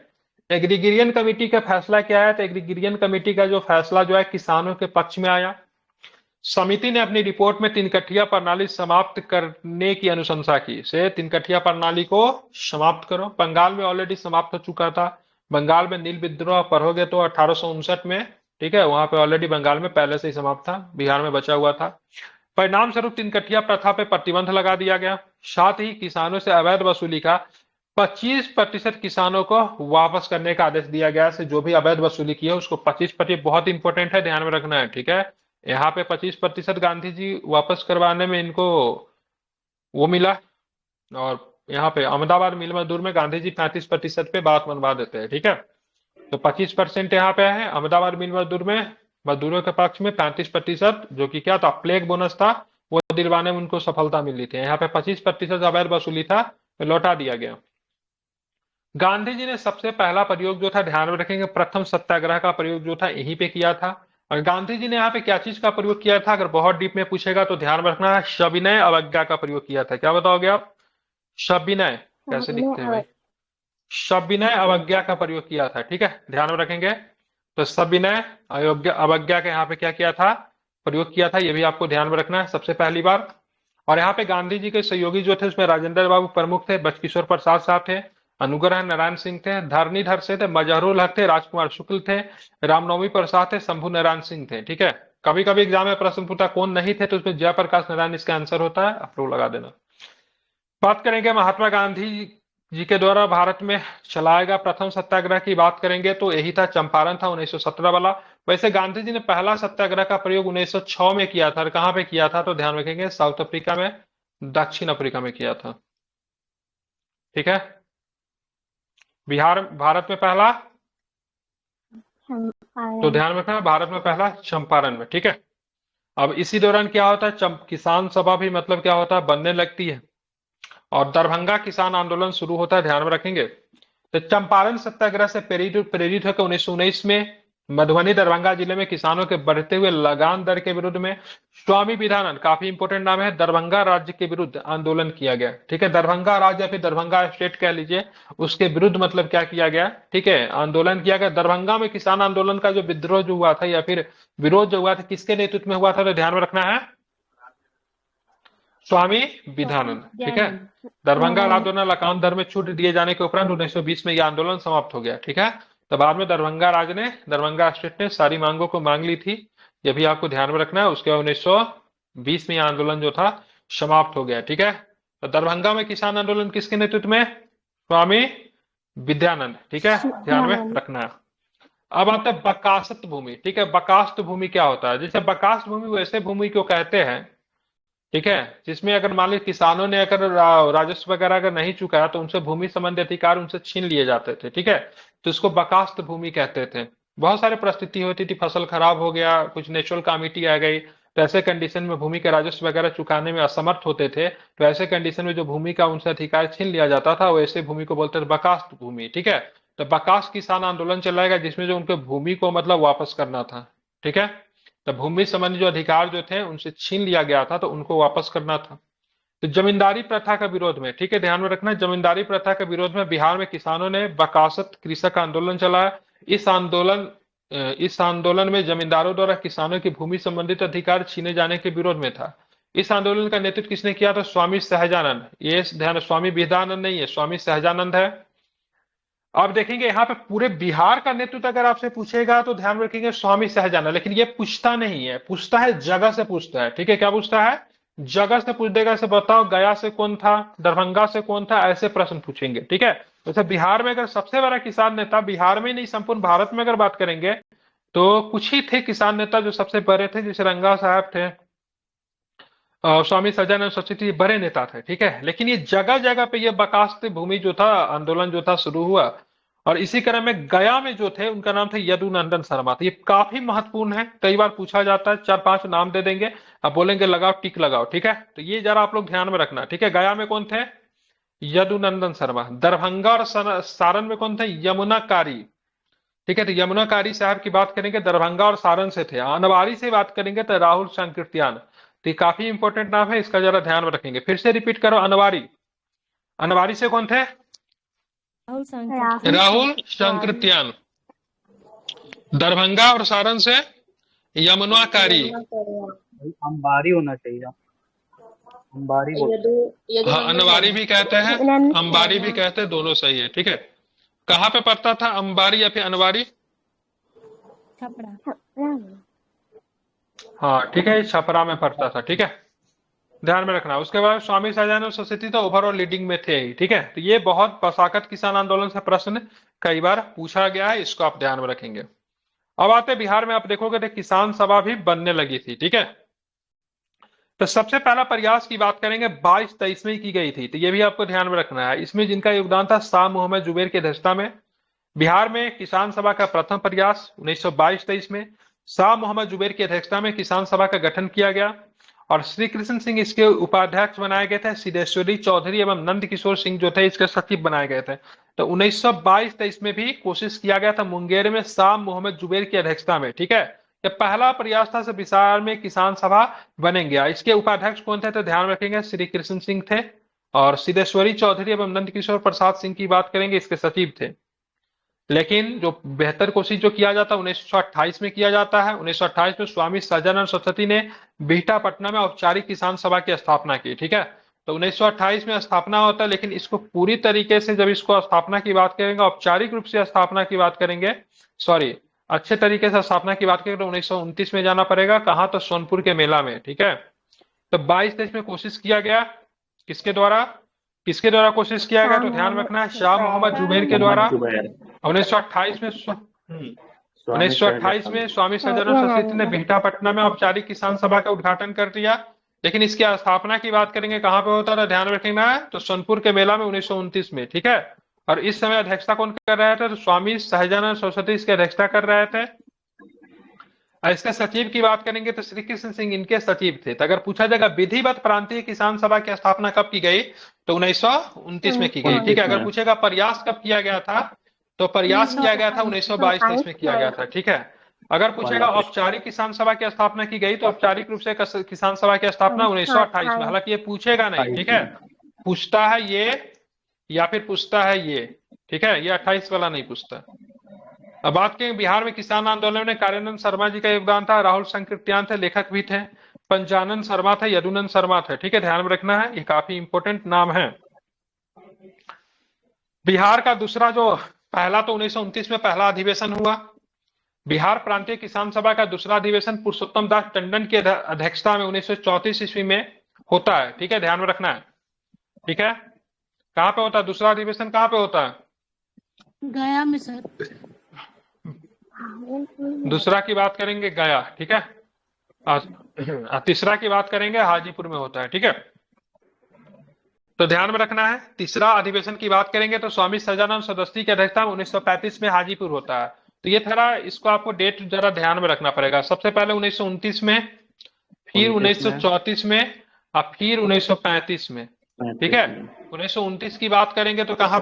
एग्रीगेरियन कमेटी का फैसला क्या आया, तो एग्रीगेरियन कमेटी का जो फैसला जो है किसानों के पक्ष में आया। समिति ने अपनी रिपोर्ट में तिनकठिया प्रणाली समाप्त करने की अनुशंसा की, से तिनकठिया प्रणाली को समाप्त करो। बंगाल में ऑलरेडी समाप्त हो चुका था, बंगाल में नील विद्रोह पढ़ोगे तो 1859 में, ठीक है, वहां पे ऑलरेडी बंगाल में पहले से ही समाप्त था, बिहार में बचा हुआ था। परिणाम स्वरूप तिनकठिया प्रथा पे प्रतिबंध लगा दिया गया। साथ ही किसानों से अवैध वसूली का 25% किसानों को वापस करने का आदेश दिया गया, से जो भी अवैध वसूली की है उसको 25%, बहुत इंपॉर्टेंट है, ध्यान में रखना है, ठीक है। यहाँ पे 25% गांधी जी वापस करवाने में इनको वो मिला, और यहाँ पे अहमदाबाद मिल मजदूर में गांधी जी 35% पे बात मनवा देते हैं, ठीक है। तो 25% यहाँ पे है अहमदाबाद मिल मजदूर में, मजदूरों के पक्ष में 35%, जो कि क्या था, प्लेग बोनस था, वो दिलवाने में उनको सफलता मिली थी। यहाँ पे 25% अवैध वसूली था, तो लौटा दिया गया। गांधी जी ने सबसे पहला प्रयोग जो था, ध्यान में रखेंगे, प्रथम सत्याग्रह का प्रयोग जो था यहीं पे किया था। और गांधी जी ने यहाँ पे क्या चीज का प्रयोग किया था, अगर बहुत डीप में पूछेगा तो ध्यान में रखना है, सविनय अवज्ञा का प्रयोग किया था। क्या बताओगे आप, सविनय कैसे लिखते हैं भाई, सविनय अवज्ञा का प्रयोग किया था, ठीक है, ध्यान में रखेंगे। तो सविनय अवज्ञा का यहाँ पे क्या किया था, प्रयोग किया था, ये भी आपको ध्यान में रखना है सबसे पहली बार। और यहाँ पे गांधी जी के सहयोगी जो थे उसमें राजेंद्र बाबू प्रमुख थे, बचकिशोर प्रसाद साहब थे, अनुग्रह नारायण सिंह थे, धरणीधर से थे, मजहरूल हक थे, राजकुमार शुक्ल थे, रामनवमी प्रसाद थे, शंभू नारायण सिंह थे, ठीक है। कभी कभी एग्जाम में प्रश्न पूछता कौन नहीं थे, तो उसमें जयप्रकाश नारायण इसका आंसर होता है, आप लोग लगा देना। बात करेंगे महात्मा गांधी जी के द्वारा भारत में चलाया गया प्रथम सत्याग्रह की बात करेंगे, तो यही था, चंपारण था, 1917 वाला। वैसे गांधी जी ने पहला सत्याग्रह का प्रयोग 1906 में किया था, और कहां पे किया था, तो ध्यान रखेंगे, साउथ अफ्रीका में, दक्षिण अफ्रीका में किया था, ठीक है। भारत में पहला, तो ध्यान रखना, भारत में पहला चंपारण में, ठीक है। अब इसी दौरान क्या होता है, किसान सभा भी मतलब क्या होता है, बनने लगती है, और दरभंगा किसान आंदोलन शुरू होता है, ध्यान में रखेंगे। तो चंपारण सत्याग्रह से प्रेरित होकर 1919 में मधुबनी दरभंगा जिले में किसानों के बढ़ते हुए लगान दर के विरुद्ध में स्वामी विधानंद, काफी इंपोर्टेंट नाम है, दरभंगा राज्य के विरुद्ध आंदोलन किया गया, ठीक है। दरभंगा राज्य या फिर दरभंगा स्टेट कह लीजिए, उसके विरुद्ध मतलब क्या किया गया, ठीक है, आंदोलन किया गया। दरभंगा में किसान आंदोलन का जो विद्रोह जो हुआ था या फिर विरोध जो हुआ था, किसके नेतृत्व में हुआ था, तो ध्यान में रखना है, स्वामी विधानंद, ठीक है। दरभंगा आंदोलन लगान दर में छूट दिए जाने के उपरांत 1920 में यह आंदोलन समाप्त हो गया, ठीक है। तो बाद में दरभंगा स्टेट ने सारी मांगों को मांग ली थी, ये भी आपको ध्यान में रखना है। उसके बाद 1920 में यह आंदोलन जो था समाप्त हो गया, ठीक है। तो दरभंगा में किसान आंदोलन किसके नेतृत्व में, स्वामी विद्यानंद, ठीक है, ध्यान में रखना है। अब आता है बकासत भूमि, ठीक है। बकास्त भूमि क्या होता है, जैसे बकास्त भूमि वैसे भूमि को कहते हैं, ठीक है, जिसमें अगर मान लीजिए किसानों ने अगर राजस्व वगैरह अगर नहीं चुकाया तो उनसे भूमि संबंधी अधिकार उनसे छीन लिए जाते थे, ठीक है। तो इसको बकास्त भूमि कहते थे। बहुत सारी परिस्थिति होती थी, फसल खराब हो गया, कुछ नेचुरल कैलामिटी आ गई, तो ऐसे कंडीशन में भूमि के राजस्व वगैरह चुकाने में असमर्थ होते थे, तो ऐसे कंडीशन में जो भूमि का उनसे अधिकार छीन लिया जाता था, वैसे भूमि को बोलते थे बकास्त भूमि। ठीक है, तो बकास्त किसान आंदोलन चलाएगा जिसमें जो उनके भूमि को मतलब वापस करना था। ठीक है, तो भूमि संबंधी जो अधिकार जो थे उनसे छीन लिया गया था, तो उनको वापस करना था। तो जमींदारी प्रथा का विरोध में, ठीक है ध्यान में रखना, जमींदारी प्रथा के विरोध में बिहार में किसानों ने बकासत कृषक आंदोलन चलाया। इस आंदोलन में जमींदारों द्वारा किसानों की भूमि संबंधित अधिकार छीने जाने के विरोध में था। इस आंदोलन का नेतृत्व किसने किया था? स्वामी सहजानंद। ये ध्यान, स्वामी विवेकानंद नहीं है, स्वामी सहजानंद है। अब देखेंगे यहाँ पे पूरे बिहार का नेतृत्व अगर आपसे पूछेगा तो ध्यान रखेंगे स्वामी सहजानंद, लेकिन ये पूछता नहीं है, पूछता है जगह से पूछता है। ठीक है, क्या पूछता है? जगह से पूछ देगा, से बताओ गया से कौन था, दरभंगा से कौन था, ऐसे प्रश्न पूछेंगे। ठीक है, वैसे बिहार में अगर सबसे बड़ा किसान नेता, बिहार में नहीं संपूर्ण भारत में अगर बात करेंगे तो कुछ ही थे किसान नेता जो सबसे बड़े थे, जैसे रंगा साहब थे, स्वामी सज्जानंद सरस्वती बड़े नेता थे। ठीक है, लेकिन ये जगह जगह पे ये बकास्त भूमि जो था आंदोलन जो था शुरू हुआ, और इसी क्रम में गया में जो थे उनका नाम था यदुनंदन शर्मा। तो ये काफी महत्वपूर्ण है, कई बार पूछा जाता है, 4-5 नाम दे देंगे, अब बोलेंगे लगाओ टिक लगाओ। ठीक है, तो ये जरा आप लोग ध्यान में रखना। ठीक है, गया में कौन थे? यदुनंदन शर्मा। दरभंगा और सारण में कौन थे? यमुनाकारी। ठीक है, तो यमुनाकारी साहब की बात करेंगे, दरभंगा और सारण से थे। अनवारी से बात करेंगे तो राहुल संकीर्त्यान। तो ये काफी इंपॉर्टेंट नाम है, इसका जरा ध्यान में रखेंगे। फिर से रिपीट करो, अनवारी। अनवारी से कौन थे? राहुल संकीर्त्यान। दरभंगा और सारण से यमुनाकारी। अंबारी होना चाहिए, अंबारी बोलते हाँ, अनवारी भी कहते हैं, अंबारी भी कहते हैं, दोनों सही है। ठीक है, कहाँ पे पड़ता था अंबारी या फिर अनवारी? हाँ ठीक है, छपरा में पड़ता था। ठीक है, ध्यान में रखना। उसके बाद स्वामी सहजानंद सरस्वती तो ओवरऑल लीडिंग में थे ही। ठीक है, तो ये बहुत बसाकत किसान आंदोलन से प्रश्न कई बार पूछा गया है, इसको आप ध्यान में रखेंगे। अब आते बिहार में, आप देखोगे तो किसान सभा भी बनने लगी थी। ठीक है, तो सबसे पहला प्रयास की बात करेंगे 22-23 में की गई थी, तो ये भी आपको ध्यान में रखना है। इसमें जिनका योगदान था शाह मोहम्मद जुबैर की अध्यक्षता में बिहार में किसान सभा का प्रथम प्रयास 1922-23 में शाह मोहम्मद जुबैर की अध्यक्षता में किसान सभा का गठन किया गया, और श्री कृष्ण सिंह इसके उपाध्यक्ष बनाए गए थे। सिद्धेश्वरी चौधरी एवं नंद किशोर सिंह जो थे इसके सचिव बनाए गए थे। तो 1922-23 में भी कोशिश किया गया था मुंगेर में शाह मोहम्मद जुबैर की अध्यक्षता में। ठीक है, ये पहला प्रयास था, बिहार में किसान सभा बनेंगे। इसके उपाध्यक्ष कौन थे? तो ध्यान रखेंगे श्री कृष्ण सिंह थे, और सिद्धेश्वरी चौधरी एवं नंद किशोर प्रसाद सिंह की बात करेंगे, इसके सचिव थे। लेकिन जो बेहतर कोशिश जो किया जाता है 1928 में किया जाता है। 1928 में स्वामी सहजानंद सरस्वती ने बिहटा पटना में औपचारिक किसान सभा की स्थापना की। ठीक है, तो 1928 में स्थापना होता है, लेकिन इसको पूरी तरीके से जब इसको स्थापना की बात करेंगे, औपचारिक रूप से स्थापना की बात करेंगे, सॉरी अच्छे तरीके से स्थापना की बात करेंगे तो 1929 में जाना पड़ेगा। कहाँ? तो सोनपुर के मेला में। ठीक है, तो 22-23 में कोशिश किया गया, किसके द्वारा कोशिश किया गया? तो ध्यान रखना है, शाह मोहम्मद जुबैर के द्वारा। 1928 में स्वामी सहजानंद सरस्वती ने बिहटा पटना में औपचारिक किसान सभा का उद्घाटन कर दिया, लेकिन इसकी स्थापना की बात करेंगे कहाँ पे होता था? ध्यान रखना है, तो सोनपुर के मेला में 1929 में। ठीक है, और इस समय अध्यक्षता कौन कर रहे थे? तो स्वामी सहजानंद सरस्वती इसकी अध्यक्षता कर रहे थे। इसके सचिव की बात करेंगे तो श्री कृष्ण सिंह इनके सचिव थे। तो अगर पूछा जाएगा विधिवत प्रांतीय किसान सभा की स्थापना कब की गई, तो 1929 में की गई। ठीक है, अगर पूछेगा प्रयास कब किया गया था, तो प्रयास किया गया था 1922-23 में किया गया था। ठीक है, अगर पूछेगा औपचारिक किसान सभा की स्थापना की गई, तो औपचारिक रूप से किसान सभा की स्थापना 1928 में। हालांकि ये पूछेगा नहीं। ठीक है, पूछता है ये या फिर पूछता है ये। ठीक है, ये 28 वाला नहीं पूछता। अब बात करें बिहार में किसान आंदोलन में कार्यानंद शर्मा जी का योगदान था, राहुल संकीर्त्यान थे, लेखक भी थे, पंचानंद शर्मा थे, यदुनंद शर्मा थे। ठीक है, ध्यान में रखना है, ये काफी इंपोर्टेंट नाम है। बिहार का दूसरा जो पहला तो 1929 में पहला अधिवेशन हुआ। बिहार प्रांतीय किसान सभा का दूसरा अधिवेशन पुरुषोत्तम दास टंडन की अध्यक्षता में 1934 ईस्वी में होता है। ठीक है, ध्यान में रखना है। ठीक है, कहाँ पे होता है दूसरा अधिवेशन? कहाँ पे होता है? गया में सर। दूसरा की बात करेंगे गया। ठीक है, तीसरा की बात करेंगे हाजीपुर में होता है। ठीक है, तो ध्यान में रखना है, तीसरा अधिवेशन की बात करेंगे तो स्वामी सहजानंद सरस्वती की अध्यक्षता में 1935 में हाजीपुर होता है। तो ये थोड़ा इसको आपको डेट जरा ध्यान में रखना पड़ेगा। सबसे पहले 1929 में, फिर 19 में 1934 में और फिर 1935 में। ठीक है, 1929 की बात करेंगे तो कहाँ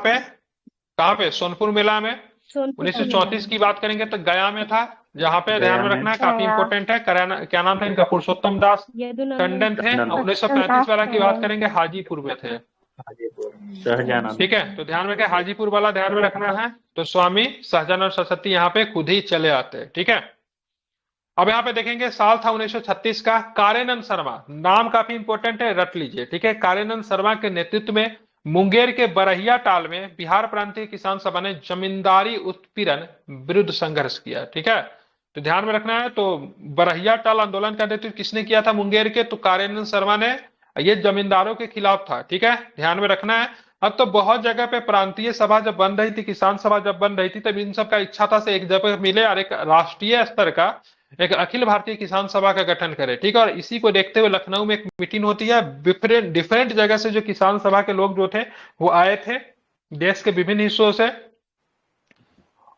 पे सोनपुर मेला में। 1934 की बात करेंगे तो गया में था, जहाँ पे ध्यान में रखना है, काफी इंपोर्टेंट है। क्या नाम था इनका? पुरुषोत्तम दास टंडन थे। और 1935 वाला की बात करेंगे, हाजीपुर में थे। हाजीपुर सहजानंद। ठीक है, तो ध्यान में रखें, हाजीपुर वाला ध्यान में रखना है। तो स्वामी सहजानंद सरस्वती यहाँ पे खुद ही चले आते हैं। ठीक है, अब यहाँ पे देखेंगे साल था 1936 का। कार्यानंद शर्मा, नाम काफी इंपोर्टेंट है, रट लीजिए। ठीक है, कार्यानंद शर्मा के नेतृत्व में मुंगेर के बरहिया टाल में बिहार प्रांतीय किसान सभा ने जमींदारी उत्पीड़न विरुद्ध संघर्ष किया। ठीक है, तो ध्यान में रखना है। तो बरहिया टाल आंदोलन का नेतृत्व किसने किया था मुंगेर के? तो कार्यानंद शर्मा ने। ये जमींदारों के खिलाफ था। ठीक है, ध्यान में रखना है। अब तो बहुत जगह पे प्रांतीय सभा जब बन रही थी, किसान सभा जब बन रही थी, तब इन सब का इच्छा था से एक जगह मिले और एक राष्ट्रीय स्तर का एक अखिल भारतीय किसान सभा का गठन करे। ठीक है, और इसी को देखते हुए लखनऊ में एक मीटिंग होती है। डिफरेंट जगह से जो किसान सभा के लोग जो थे वो आए थे, देश के विभिन्न हिस्सों से।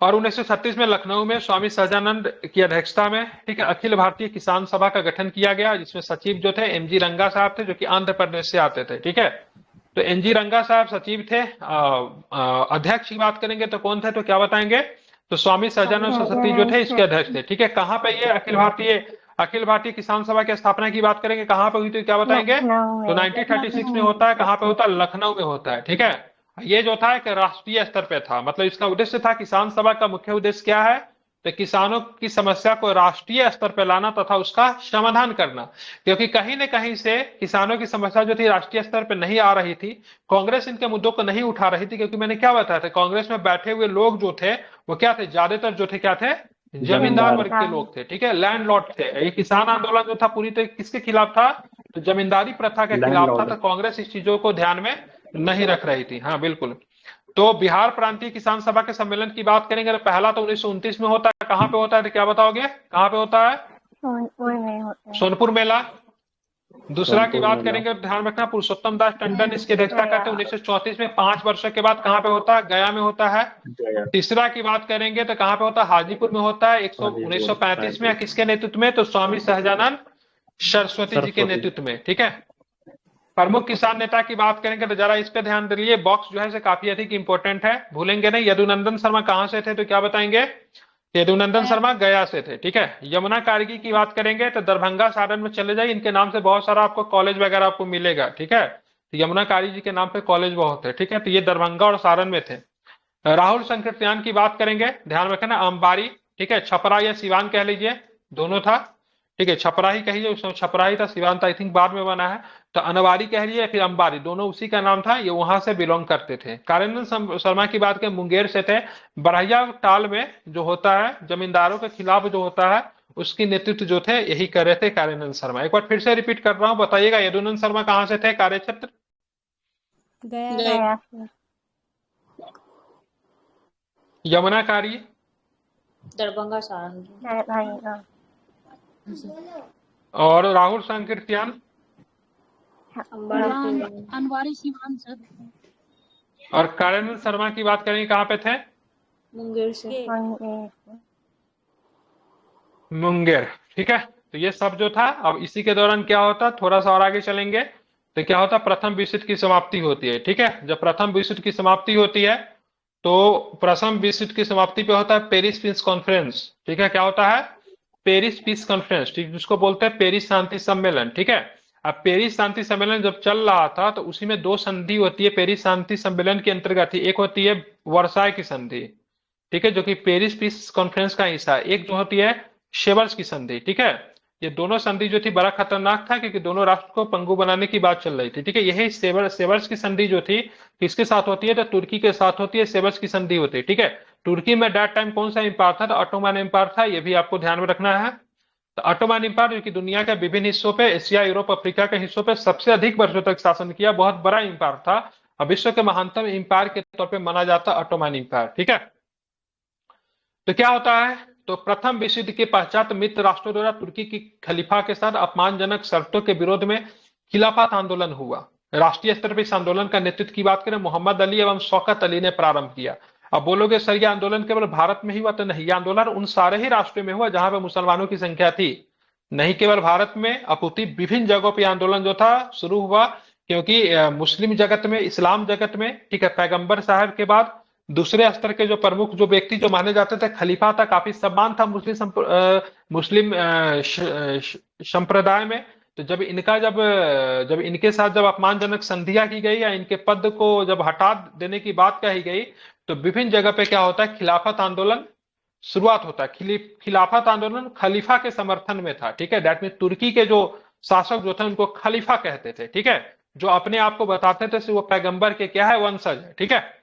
और 1936 में लखनऊ में स्वामी सहजानंद की अध्यक्षता में, ठीक है, अखिल भारतीय किसान सभा का गठन किया गया, जिसमें सचिव जो थे एमजी रंगा साहब थे, जो कि आंध्र प्रदेश से आते थे। ठीक है, तो एमजी रंगा साहब सचिव थे। अध्यक्ष की बात करेंगे तो कौन थे? तो क्या बताएंगे? तो स्वामी सहजानंद सरस्वती जो थे इसके अध्यक्ष थे। ठीक है, कहाँ पे ये अखिल भारतीय किसान सभा की स्थापना की बात करेंगे, कहाँ पे हुई तो क्या बताएंगे? तो 1936 में होता है। कहाँ पे होता है? लखनऊ में होता है। ठीक है, ये जो था एक राष्ट्रीय स्तर पे था, मतलब इसका उद्देश्य था, किसान सभा का मुख्य उद्देश्य क्या है? तो किसानों की समस्या को राष्ट्रीय स्तर पर लाना तथा उसका समाधान करना। क्योंकि कहीं न कहीं से किसानों की समस्या जो थी राष्ट्रीय स्तर पर नहीं आ रही थी, कांग्रेस इनके मुद्दों को नहीं उठा रही थी। क्योंकि मैंने क्या बताया था, कांग्रेस में बैठे हुए लोग जो थे वो क्या थे? ज्यादातर जो थे क्या थे? जमींदार वर्ग के लोग थे। ठीक है, लैंडलॉर्ड थे। ये किसान आंदोलन जो था पूरी तरह किसके खिलाफ था? तो जमींदारी प्रथा के खिलाफ था। तो कांग्रेस इस चीजों को ध्यान में नहीं रख रही थी। हाँ बिल्कुल। तो बिहार प्रांतीय किसान सभा के सम्मेलन की बात करेंगे तो पहला तो 1929 में होता है। कहाँ पे होता है तो क्या बताओगे? कहाँ पे होता है? सोनपुर मेला। दूसरा की बात करेंगे तो ध्यान रखना, पुरुषोत्तम दास टंडन इसकी अध्यक्षता करते हैं। 1934 में 5 वर्षों के बाद कहाँ पे होता है? गया में होता है। तीसरा की बात करेंगे तो कहाँ पे होता है? हाजीपुर में होता है। 1935 में किसके नेतृत्व में? तो स्वामी सहजानंद सरस्वती जी के नेतृत्व में। ठीक है, प्रमुख किसान नेता की बात करेंगे तो जरा इस पे ध्यान दीजिए, बॉक्स जो है से काफी अधिक इंपॉर्टेंट है, भूलेंगे नहीं। यदुनंदन शर्मा कहाँ से थे तो क्या बताएंगे? यदुनंदन शर्मा गया से थे। ठीक है, यमुना कारगी की बात करेंगे तो दरभंगा सारण में चले जाइए, इनके नाम से बहुत सारा आपको कॉलेज वगैरह आपको मिलेगा। ठीक है, तो यमुना कारगी जी के नाम पे कॉलेज बहुत है। ठीक है, तो ये दरभंगा और सारण में थे। राहुल संकीर्तन की बात करेंगे, ध्यान रखना, अंबारी। ठीक है, छपरा या सिवान कह लीजिए, दोनों था। ठीक है, छपरा ही कहिए, उसमें छपरा ही था, सिवान तो आई थिंक बाद में बना है। तो अनवारी कह लीजिए फिर अंबारी, दोनों उसी का नाम था। ये वहां से बिलोंग करते थे। कार्यानंद शर्मा की बात करें, मुंगेर से थे। बरहिया टाल में जो होता है जमींदारों के खिलाफ जो होता है, उसकी नेतृत्व जो थे यही कर रहे थे कार्यानंद शर्मा। एक बार फिर से रिपीट कर रहा हूँ, बताइएगा यदुनंद शर्मा कहाँ से थे? कार्य क्षेत्र गया। यमुना कारी दरभंगा सारण। और राहुल संकीर्तन अनवारी सिवान सर। और कार्यानंद शर्मा की बात करेंगे कहाँ पे थे? मुंगेर से। मुंगेर। ठीक है, तो ये सब जो था। अब इसी के दौरान क्या होता, थोड़ा सा और आगे चलेंगे तो क्या होता, प्रथम विश्व युद्ध की समाप्ति होती है। ठीक है, जब प्रथम विश्व युद्ध की समाप्ति होती है तो प्रथम विश्व युद्ध की समाप्ति पे होता है पेरिस पीस कॉन्फ्रेंस। ठीक है, क्या होता है? पेरिस पीस कॉन्फ्रेंस, ठीक, जिसको बोलते हैं पेरिस शांति सम्मेलन। ठीक है, अब पेरिस शांति सम्मेलन जब चल रहा था तो उसी में 2 संधि होती है पेरिस शांति सम्मेलन के अंतर्गत ही। एक होती है वर्साय की संधि, ठीक है, जो कि पेरिस पीस कॉन्फ्रेंस का हिस्सा है। एक जो होती है शेवर्स की संधि। ठीक है, ये दोनों संधि जो थी बड़ा खतरनाक था, क्योंकि दोनों राष्ट्र को पंगु बनाने की बात चल रही थी। ठीक है, यही सेवर्स की संधि जो थी किसके साथ होती है? तो तुर्की के साथ होती है, सेवर्स की संधि होती है। ठीक है, तुर्की में दैट टाइम कौन सा एम्पायर था? तो ऑटोमन एम्पायर था। ये भी आपको ध्यान में रखना है। तो ऑटोमन एम्पायर जो कि दुनिया के विभिन्न हिस्सों पे, एशिया, यूरोप, अफ्रीका के हिस्सों पे सबसे अधिक वर्षों तक शासन किया, बहुत बड़ा एम्पायर था और विश्व के महानतम एम्पायर के तौर पे माना जाता ऑटोमन एम्पायर। ठीक है, तो क्या होता है, तो प्रथम विश्व युद्ध के पश्चात मित्र राष्ट्रों द्वारा तुर्की की खलीफा के साथ अपमानजनक शर्तों के विरोध में खिलाफत आंदोलन हुआ। राष्ट्रीय स्तर पर इस आंदोलन का नेतृत्व की बात करें मोहम्मद अली एवं शौकत अली ने प्रारंभ किया। अब बोलोगे सर ये आंदोलन केवल भारत में ही हुआ, तो नहीं, ये आंदोलन उन सारे ही राष्ट्रों में हुआ जहां पर मुसलमानों की संख्या थी। नहीं केवल भारत में अपितु विभिन्न जगहों पे आंदोलन जो था शुरू हुआ, क्योंकि मुस्लिम जगत में, इस्लाम जगत में, ठीक है, पैगंबर साहब के बाद दूसरे स्तर के जो प्रमुख जो व्यक्ति जो माने जाते थे, खलीफा था, काफी सम्मान था मुस्लिम संप्रदाय में। तो जब जब इनके साथ जब अपमानजनक संधियां की गई या इनके पद को जब हटा देने की बात कही गई, तो विभिन्न जगह पे क्या होता है, खिलाफत आंदोलन शुरुआत होता है। खिलाफत आंदोलन खलीफा के समर्थन में था, ठीक है। दैट मीन तुर्की के जो शासक जो थे उनको खलीफा कहते थे, ठीक है, जो अपने आप को बताते थे वो पैगंबर के क्या है, वंशज है, ठीक है।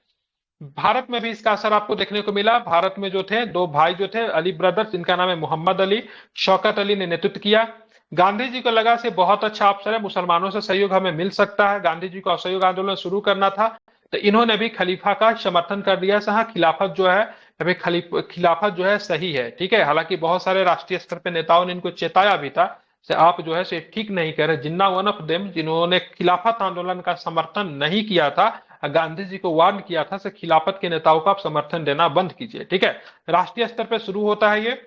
भारत में भी इसका असर आपको देखने को मिला। भारत में जो थे दो भाई जो थे अली ब्रदर्स, जिनका नाम है मोहम्मद अली, शौकत अली ने नेतृत्व किया। गांधी जी को लगा से बहुत अच्छा अवसर है, मुसलमानों से सहयोग हमें मिल सकता है, गांधी जी को असहयोग आंदोलन शुरू करना था, तो इन्होंने भी खलीफा का समर्थन कर दिया। हाँ, खिलाफत जो है अभी खिलाफत जो है सही है, ठीक है। हालांकि बहुत सारे राष्ट्रीय स्तर पे नेताओं ने इनको चेताया भी था से आप जो है से ठीक नहीं कर रहे। जिन्ना वन ऑफ देम, जिन्होंने खिलाफत आंदोलन का समर्थन नहीं किया था, गांधी जी को वार्न किया था से खिलाफत के नेताओं को आप समर्थन देना बंद कीजिए, ठीक है। राष्ट्रीय स्तर पर शुरू होता है ये,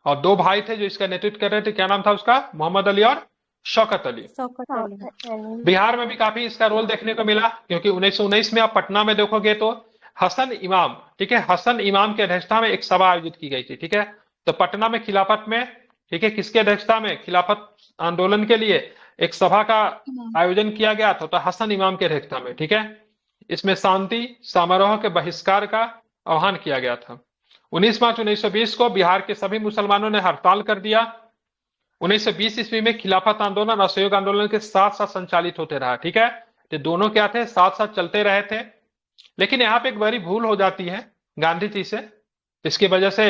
और दो भाई थे जो इसका नेतृत्व कर रहे थे, क्या नाम था उसका, मोहम्मद अली और शौकत अली। बिहार में भी काफी इसका रोल देखने को मिला, क्योंकि 1919 में आप पटना में देखोगे तो हसन इमाम, ठीक है, हसन इमाम की अध्यक्षता में एक सभा आयोजित की गई थी, ठीक है। तो पटना में खिलाफत में, ठीक है, किसके अध्यक्षता में, खिलाफत आंदोलन के लिए एक सभा का आयोजन किया गया था, तो हसन इमाम की अध्यक्षता में, ठीक है। इसमें शांति समारोह के बहिष्कार का आह्वान किया गया था। 19 मार्च 1920 को बिहार के सभी मुसलमानों ने हड़ताल कर दिया। 1920 ईस्वी में खिलाफत आंदोलन और असहयोग आंदोलन के साथ साथ संचालित होते रहा, ठीक है। तो दोनों क्या थे, साथ साथ चलते रहे थे। लेकिन यहाँ पे एक बड़ी भूल हो जाती है गांधी जी से, इसकी वजह से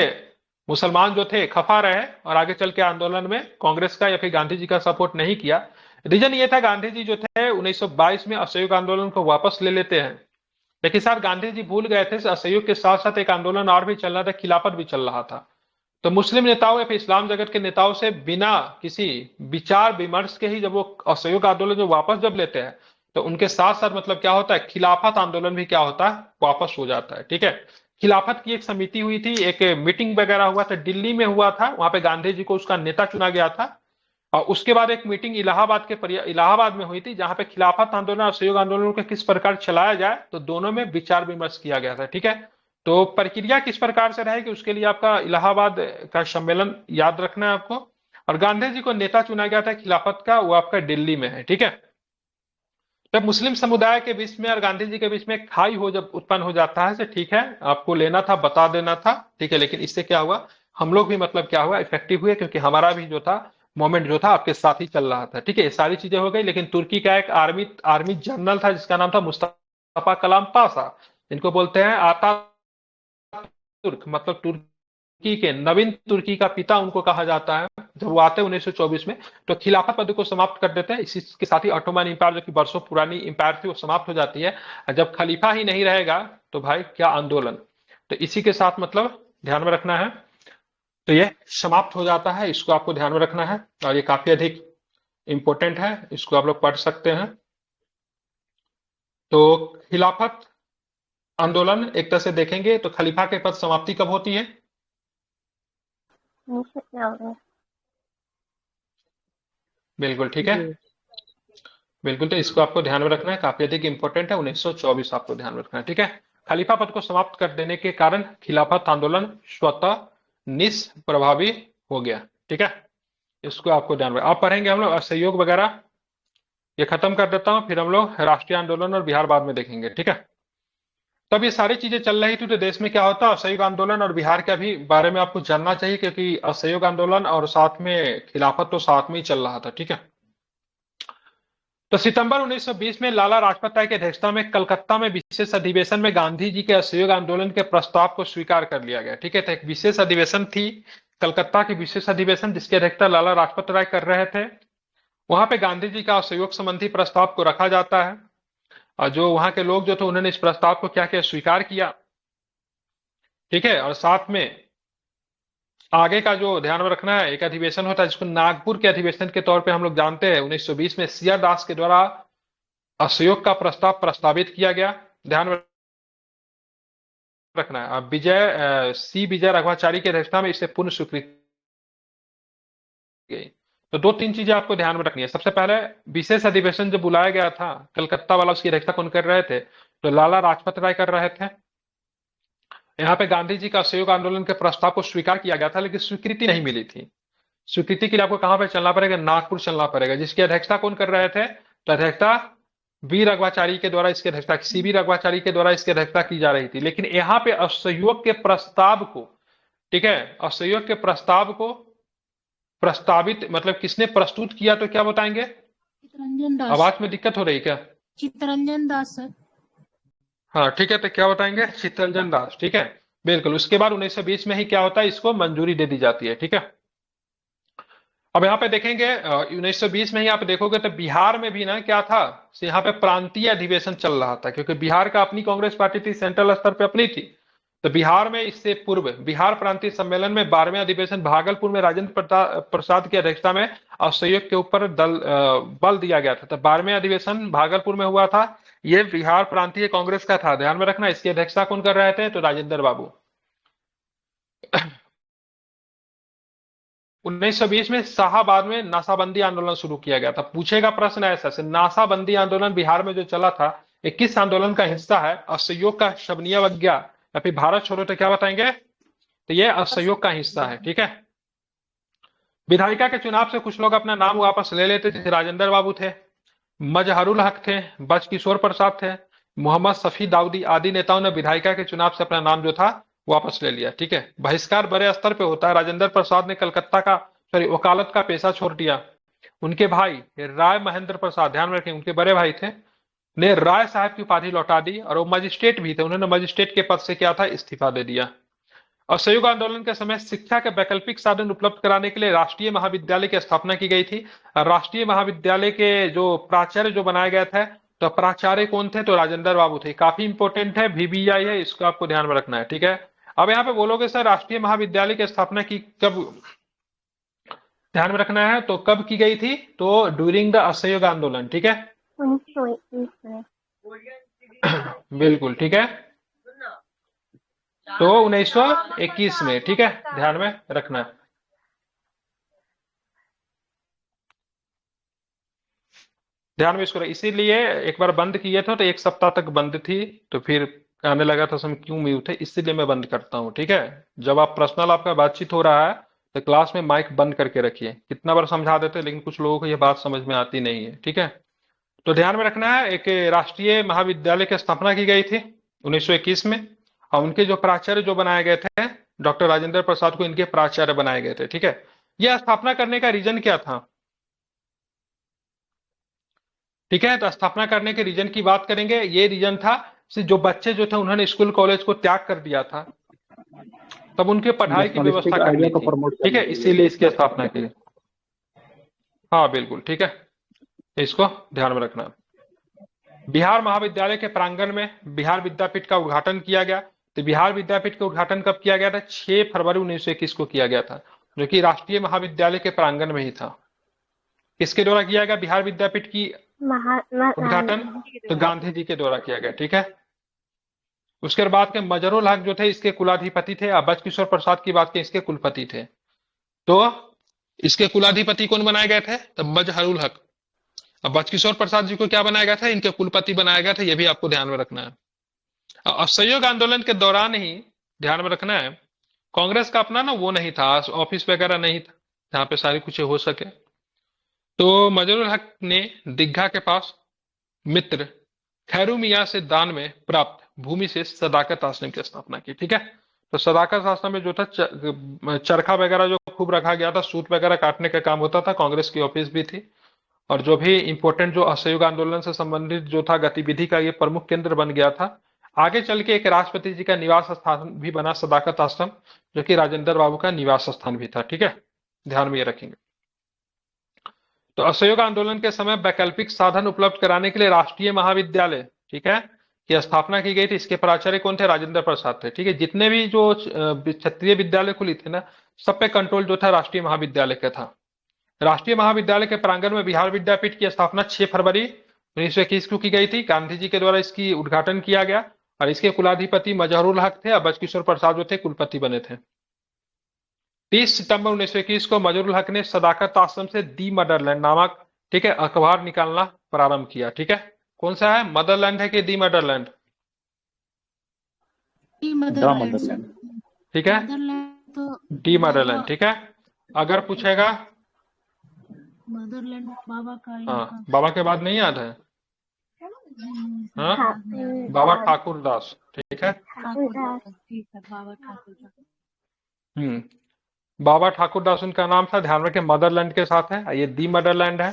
मुसलमान जो थे खफा रहे और आगे चल के आंदोलन में कांग्रेस का या फिर गांधी जी का सपोर्ट नहीं किया। रीजन ये था, गांधी जी जो थे 1922 में असहयोग आंदोलन को वापस ले लेते हैं, लेकिन साथ गांधी जी भूल गए थे असहयोग के साथ साथ एक आंदोलन और भी चल रहा था, खिलाफत भी चल रहा था। तो मुस्लिम नेताओं या फिर इस्लाम जगत के नेताओं से बिना किसी विचार विमर्श के ही जब वो असहयोग आंदोलन जो वापस जब लेते हैं, तो उनके साथ साथ मतलब क्या होता है, खिलाफत आंदोलन भी क्या होता है, वापस हो जाता है, ठीक है। खिलाफत की एक समिति हुई थी, एक मीटिंग वगैरह हुआ था, दिल्ली में हुआ था, वहां पे गांधी जी को उसका नेता चुना गया था। और उसके बाद एक मीटिंग इलाहाबाद में हुई थी, जहां पे खिलाफत आंदोलन और सहयोग आंदोलन को किस प्रकार चलाया जाए, तो दोनों में विचार विमर्श किया गया था, ठीक है। तो प्रक्रिया किस प्रकार से रहेगी, उसके लिए आपका इलाहाबाद का सम्मेलन याद रखना है आपको। और गांधी जी को नेता चुना गया था खिलाफत का, वो आपका दिल्ली में है, ठीक है। तब मुस्लिम समुदाय के बीच में और गांधी जी के बीच में खाई हो जब उत्पन्न हो जाता है, तो ठीक है, आपको लेना था, बता देना था, ठीक है। लेकिन इससे क्या हुआ, हम लोग भी मतलब क्या हुआ, इफेक्टिव हुए, क्योंकि हमारा भी जो था मोमेंट जो था आपके साथ ही चल रहा था, ठीक है। ये सारी चीजें हो गई। लेकिन तुर्की का एक आर्मी जनरल था जिसका नाम था मुस्तफा कलाम पाशा, जिनको बोलते हैं आता तुर्क, मतलब तुर्की के नवीन तुर्की का पिता उनको कहा जाता है। जब वो आते हैं 1924 में, तो खिलाफत पद को समाप्त कर देते हैं। इसी के साथ ही ऑटोमन इंपायर, जो कि वर्षों पुरानी इंपायर थी, वो समाप्त हो जाती है। जब खलीफा ही नहीं रहेगा तो भाई क्या आंदोलन। तो इसी के साथ मतलब ध्यान में रखना है, तो ये समाप्त हो जाता है, इसको आपको ध्यान में रखना है। और ये काफी अधिक इंपॉर्टेंट है, इसको आप लोग पढ़ सकते हैं। तो खिलाफत आंदोलन एक तरह से देखेंगे तो खलीफा के पद समाप्ति कब होती है, बिल्कुल ठीक है, बिल्कुल। तो इसको आपको ध्यान में रखना है, काफी अधिक इंपॉर्टेंट है। 1924 आपको ध्यान में रखना है, ठीक है। खलीफा पद को समाप्त कर देने के कारण खिलाफत आंदोलन स्वतः निष्प्रभावी हो गया, ठीक है। इसको आपको ध्यान में, आप पढ़ेंगे हम लोग असहयोग वगैरह, ये खत्म कर देता हूं, फिर हम लोग राष्ट्रीय आंदोलन और बिहार बाद में देखेंगे, ठीक है। तब ये सारी चीजें चल रही थी, तो देश में क्या होता है, असहयोग आंदोलन और बिहार के भी बारे में आपको जानना चाहिए, क्योंकि असहयोग आंदोलन और साथ में खिलाफत तो साथ में ही चल रहा था, ठीक है। तो सितंबर 1920 में लाला लाजपत राय की अध्यक्षता में कलकत्ता में विशेष अधिवेशन में गांधी जी के असहयोग आंदोलन के प्रस्ताव को स्वीकार कर लिया गया, ठीक है। तो एक विशेष अधिवेशन थी, कलकत्ता की विशेष अधिवेशन, जिसकी अध्यक्षता लाला लाजपत राय कर रहे थे। वहां पे गांधी जी का असहयोग संबंधी प्रस्ताव को रखा जाता है, और जो वहां के लोग जो थे उन्होंने इस प्रस्ताव को क्या किया, स्वीकार किया, ठीक है। और साथ में आगे का जो ध्यान में रखना है, एक अधिवेशन होता है जिसको नागपुर के अधिवेशन के तौर पे हम लोग जानते हैं। 1920 में सिया दास के द्वारा असहयोग का प्रस्ताव प्रस्तावित किया गया, ध्यान में रखना है। अब विजय रघुवाचारी की अध्यक्षता में इसे पुनः स्वीकृत गई। तो 2-3 चीजें आपको ध्यान में रखनी है। सबसे पहले विशेष अधिवेशन जब बुलाया गया था कलकत्ता वाला, उसकी अध्यक्षता कौन कर रहे थे? तो लाला लाजपत राय कर रहे थे। यहाँ पे गांधी जी का असहयोग आंदोलन के प्रस्ताव को स्वीकार किया गया था, लेकिन स्वीकृति नहीं मिली थी। स्वीकृति के लिए आपको कहां पर चलना पड़ेगा? नागपुर चलना पड़ेगा। जिसकी अध्यक्षता कौन कर रहे थे? तो अध्यक्षता वी रघवाचारी के द्वारा इसकी अध्यक्षता, सीवी रघवाचारी के द्वारा इसकी अध्यक्षता की जा रही थी। लेकिन यहाँ पे असहयोग के प्रस्ताव को, ठीक है, असहयोग के प्रस्ताव को प्रस्तावित मतलब किसने प्रस्तुत किया? तो क्या बताएंगे? चित्तरंजन दास। आवाज में दिक्कत हो रही क्या? चित्तरंजन दास सर। हाँ ठीक है, तो क्या बताएंगे? चित्तरंजन दास। ठीक है, बिल्कुल। उसके बाद 1920 में ही क्या होता है? इसको मंजूरी दे दी जाती है। ठीक है, अब यहाँ पे देखेंगे 1920 में ही आप देखोगे तो बिहार में भी ना क्या था, यहाँ पे प्रांतीय अधिवेशन चल रहा था, क्योंकि बिहार का अपनी कांग्रेस पार्टी थी, सेंट्रल स्तर पे अपनी थी। तो बिहार में इससे पूर्व बिहार प्रांतीय सम्मेलन में 12वें अधिवेशन भागलपुर में राजेंद्र प्रसाद की अध्यक्षता में असहयोग के ऊपर बल दिया गया था। तो 12वें अधिवेशन भागलपुर में हुआ था, ये बिहार प्रांतीय कांग्रेस का था, ध्यान में रखना। इसकी अध्यक्षता कौन कर रहे थे? तो राजेंद्र बाबू। 1920 में शाहाबाद में नासाबंदी आंदोलन शुरू किया गया था। पूछेगा प्रश्न ऐसा से, नासाबंदी आंदोलन बिहार में जो चला था, ये किस आंदोलन का हिस्सा है? असहयोग का शबनीय अवज्ञा या फिर भारत छोड़ो, तो क्या बताएंगे? तो ये असहयोग का हिस्सा है। ठीक है, विधायिका के चुनाव से कुछ लोग अपना नाम वापस ले लेते थे। राजेंद्र बाबू थे, मजहरुल हक थे, बचकिशोर प्रसाद थे, मोहम्मद शफी दाऊदी आदि नेताओं ने विधायिका के चुनाव से अपना नाम जो था वापस ले लिया। ठीक है, बहिष्कार बड़े स्तर पे होता है। राजेंद्र प्रसाद ने कलकत्ता का वकालत का पेशा छोड़ दिया। उनके भाई राय महेंद्र प्रसाद, ध्यान रखें, उनके बड़े भाई थे, ने राय साहब की उपाधि लौटा दी, और वो मजिस्ट्रेट भी थे, उन्होंने मजिस्ट्रेट के पद से क्या था? इस्तीफा दे दिया। असहयोग आंदोलन के समय शिक्षा के वैकल्पिक साधन उपलब्ध कराने के लिए राष्ट्रीय महाविद्यालय की स्थापना की गई थी। राष्ट्रीय महाविद्यालय के जो प्राचार्य जो बनाए गए थे, तो प्राचार्य कौन थे? तो राजेंद्र बाबू थे। काफी इंपॉर्टेंट है, VBI है, इसको आपको ध्यान में रखना है। ठीक है, अब यहाँ पे बोलोगे सर राष्ट्रीय महाविद्यालय की स्थापना की कब, ध्यान में रखना है, तो कब की गई थी? तो ड्यूरिंग द असहयोग आंदोलन। ठीक है, 1921 में। बिल्कुल ठीक है, तो 1921 में। ठीक है, ध्यान में रखना है। ध्यान में इसको, इसीलिए एक बार बंद किए थे तो 1 सप्ताह तक बंद थी, तो फिर आने लगा था समय क्यों म्यूट है, इसीलिए मैं बंद करता हूँ। ठीक है, जब आप पर्सनल आपका बातचीत हो रहा है तो क्लास में माइक बंद करके रखिए। कितना बार समझा देते, लेकिन कुछ लोगों को ये बात समझ में आती नहीं है। ठीक है, तो ध्यान में रखना है, एक राष्ट्रीय महाविद्यालय की स्थापना की गई थी 1921 में, और उनके जो प्राचार्य जो बनाए गए थे, डॉक्टर राजेंद्र प्रसाद को इनके प्राचार्य बनाए गए थे। ठीक है, यह स्थापना करने का रीजन क्या था? ठीक है, तो स्थापना करने के रीजन की बात करेंगे। ये रीजन था जो बच्चे जो थे उन्होंने स्कूल कॉलेज को त्याग कर दिया था, तब उनके पढ़ाई की व्यवस्था करनी थी। ठीक है, इसीलिए इसकी स्थापना की। हाँ बिल्कुल ठीक है, इसको ध्यान में रखना। बिहार महाविद्यालय के प्रांगण में बिहार विद्यापीठ का उद्घाटन किया गया। तो बिहार विद्यापीठ का उद्घाटन कब किया गया था? 6 फरवरी 1921 को किया गया था, जो कि राष्ट्रीय महाविद्यालय के प्रांगण में ही था। किसके द्वारा किया गया बिहार विद्यापीठ की उद्घाटन? तो गांधी जी के द्वारा किया गया। ठीक है, उसके बाद के मजहरुल हक जो थे इसके कुलाधिपति थे। अब बचकिशोर प्रसाद की बात की, इसके कुलपति थे। तो इसके कुलाधिपति कौन बनाए गए थे? तो मजहरुल हक। अब बचकिशोर प्रसाद जी को क्या बनाया गया था? इनके कुलपति बनाया गया था, यह भी आपको ध्यान में रखना है। असहयोग आंदोलन के दौरान ही ध्यान में रखना है, कांग्रेस का अपना ना वो नहीं था, ऑफिस वगैरह नहीं था जहां पे सारी कुछ हो सके। तो मजहरुल हक ने दीघा के पास मित्र खैरू मियां से दान में प्राप्त भूमि से सदाकत आश्रम की स्थापना की। ठीक है, तो सदाकत आश्रम में जो था चरखा वगैरह जो खूब रखा गया था, सूत वगैरह काटने का काम होता था, कांग्रेस की ऑफिस भी थी, और जो भी इंपॉर्टेंट जो असहयोग आंदोलन से संबंधित जो था गतिविधि का ये प्रमुख केंद्र बन गया था। आगे चल के एक राष्ट्रपति जी का निवास स्थान भी बना सदाकत आश्रम, जो कि राजेंद्र बाबू का निवास स्थान भी था। ठीक है, ध्यान में ये रखेंगे। तो असहयोग आंदोलन के समय वैकल्पिक साधन उपलब्ध कराने के लिए राष्ट्रीय महाविद्यालय, ठीक है, की स्थापना की गई थी। इसके प्राचार्य कौन थे? राजेंद्र प्रसाद थे। ठीक है, जितने भी जो क्षत्रिय विद्यालय खुली थे ना, सब पे कंट्रोल जो था राष्ट्रीय महाविद्यालय का था। राष्ट्रीय महाविद्यालय के प्रांगण में बिहार विद्यापीठ की स्थापना 6 फरवरी 1921 को की गई थी। गांधी जी के द्वारा इसकी उद्घाटन किया गया, और इसके कुलाधिपति मजहरुल हक थे, और बचकिशोर प्रसाद जो थे कुलपति बने थे। 30 सितंबर 1921 को मजरूल हक ने सदाकत आश्रम से दी मदरलैंड नामक, ठीक है, अखबार निकालना प्रारंभ किया। ठीक है, कौन सा है, मदरलैंड है कि the motherland? The the motherland sir. Motherland. ठीक है, मदरलैंड तो डी बाबा मदरलैंड। ठीक है, अगर पूछेगा, मदरलैंड बाबा का हाँ, इनका बाबा के बाद नहीं याद है? हाँ, बाबा ठाकुर दास। ठीक है, ठाकुर दास, ठीक है, बाबा ठाकुर दास। बाबा ठाकुर दास उनका नाम था, ध्यान रखें मदरलैंड के साथ है, ये दी मदरलैंड है।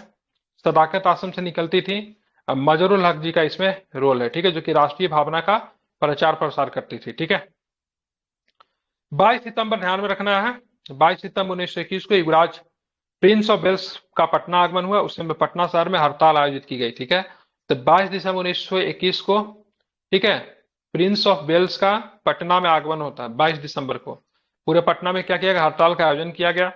सदाकत आश्रम से निकलती थी। अब मजरुल हक जी का इसमें रोल है, ठीक है, जो कि राष्ट्रीय भावना का प्रचार प्रसार करती थी। ठीक है, 22 सितंबर ध्यान में रखना है, 22 सितंबर 1921 को युवराज प्रिंस ऑफ वेल्स का पटना आगमन हुआ। उस समय पटना शहर में हड़ताल आयोजित की गई। ठीक है, तो 22 दिसंबर 1921 को, ठीक है, प्रिंस ऑफ वेल्स का पटना में आगमन होता है। 22 दिसंबर को पूरे पटना में क्या किया गया, हड़ताल का आयोजन किया गया।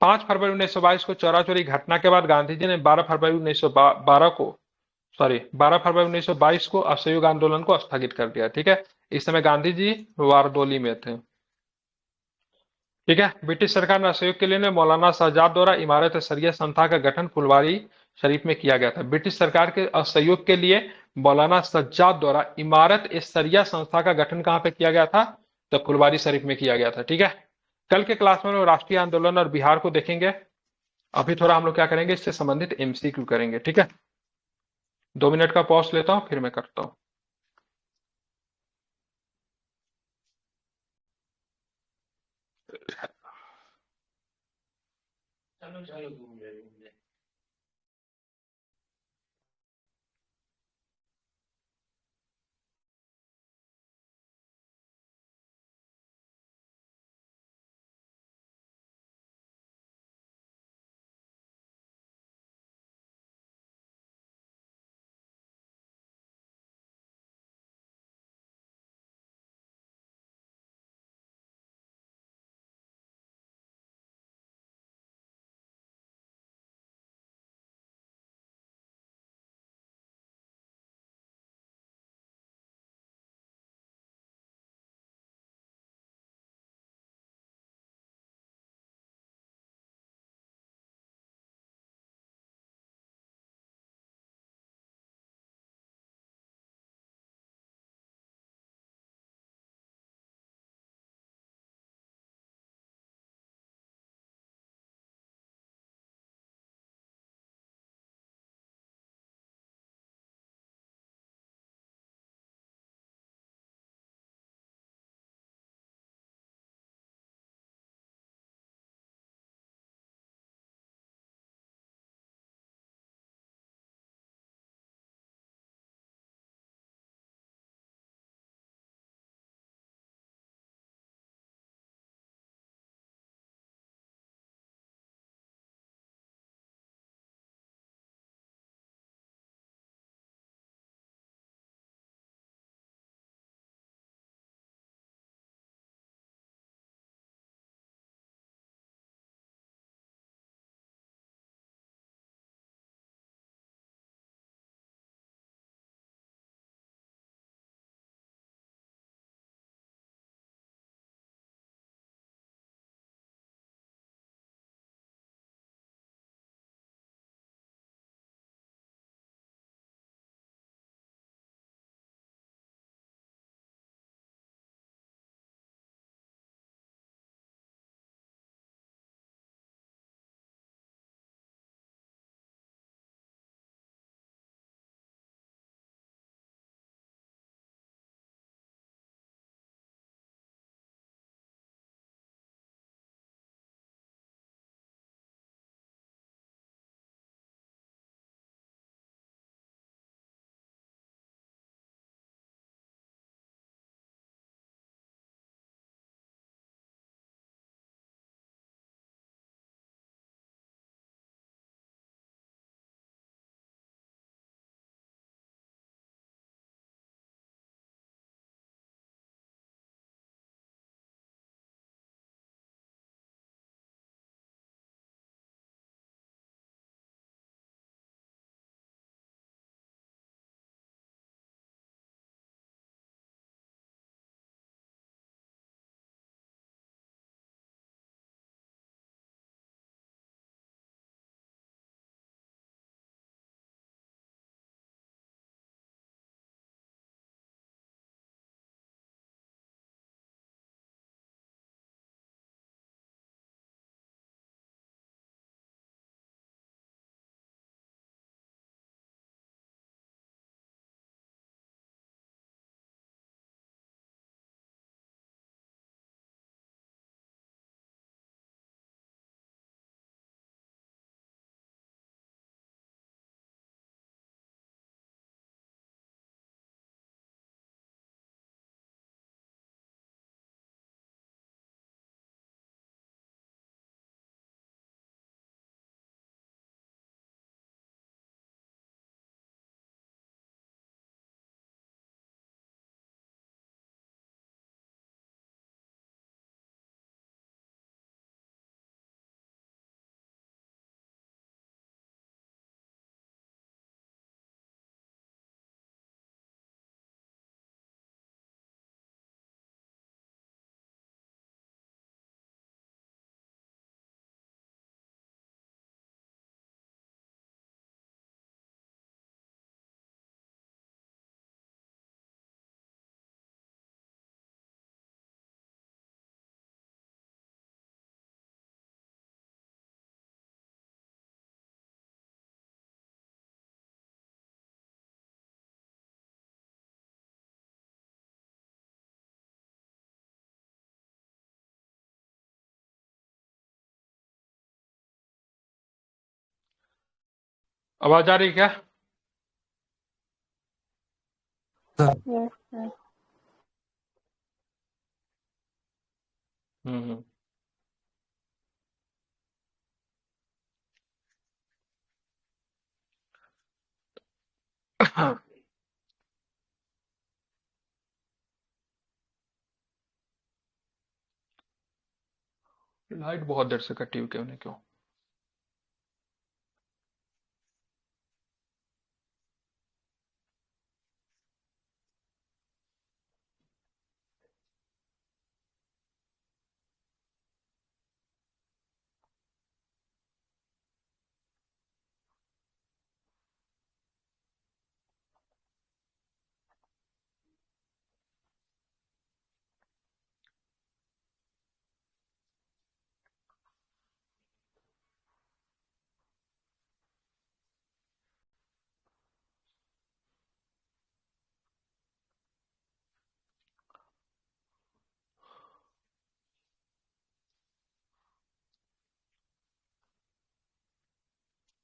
5 फरवरी 1922 को चौरा चोरी घटना के बाद गांधी जी ने 12 फरवरी 1922 को असहयोग आंदोलन को स्थगित कर दिया। ठीक है, इस समय गांधी जी वारदोली में थे। ठीक है, ब्रिटिश सरकार ने असहयोग के लिए ने मौलाना शहजाद द्वारा इमारत सरिया संस्था का गठन फुलवारी शरीफ में किया गया था। ब्रिटिश सरकार के असहयोग के लिए मौलाना सज्जाद द्वारा इमारत सरिया संस्था का गठन कहां पे किया गया था, तो फुलवारी शरीफ में किया गया था। ठीक है, कल के क्लास में हम लोग राष्ट्रीय आंदोलन और बिहार को देखेंगे। अभी थोड़ा हम लोग क्या करेंगे, इससे संबंधित एमसीक्यू करेंगे। ठीक है, 2 मिनट का पॉज लेता हूं, फिर मैं करता हूं। चलो चलो घूम रहे आवाज आ रही क्या? Yes, sir. हम्म। लाइट बहुत देर से कटी हुई, क्यों नहीं क्यों?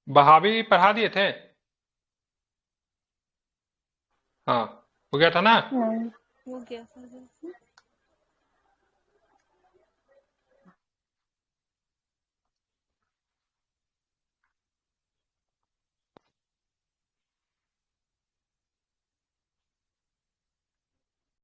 बहावी पढ़ा दिए थे? हाँ, हो गया था ना? No. हो गया सर।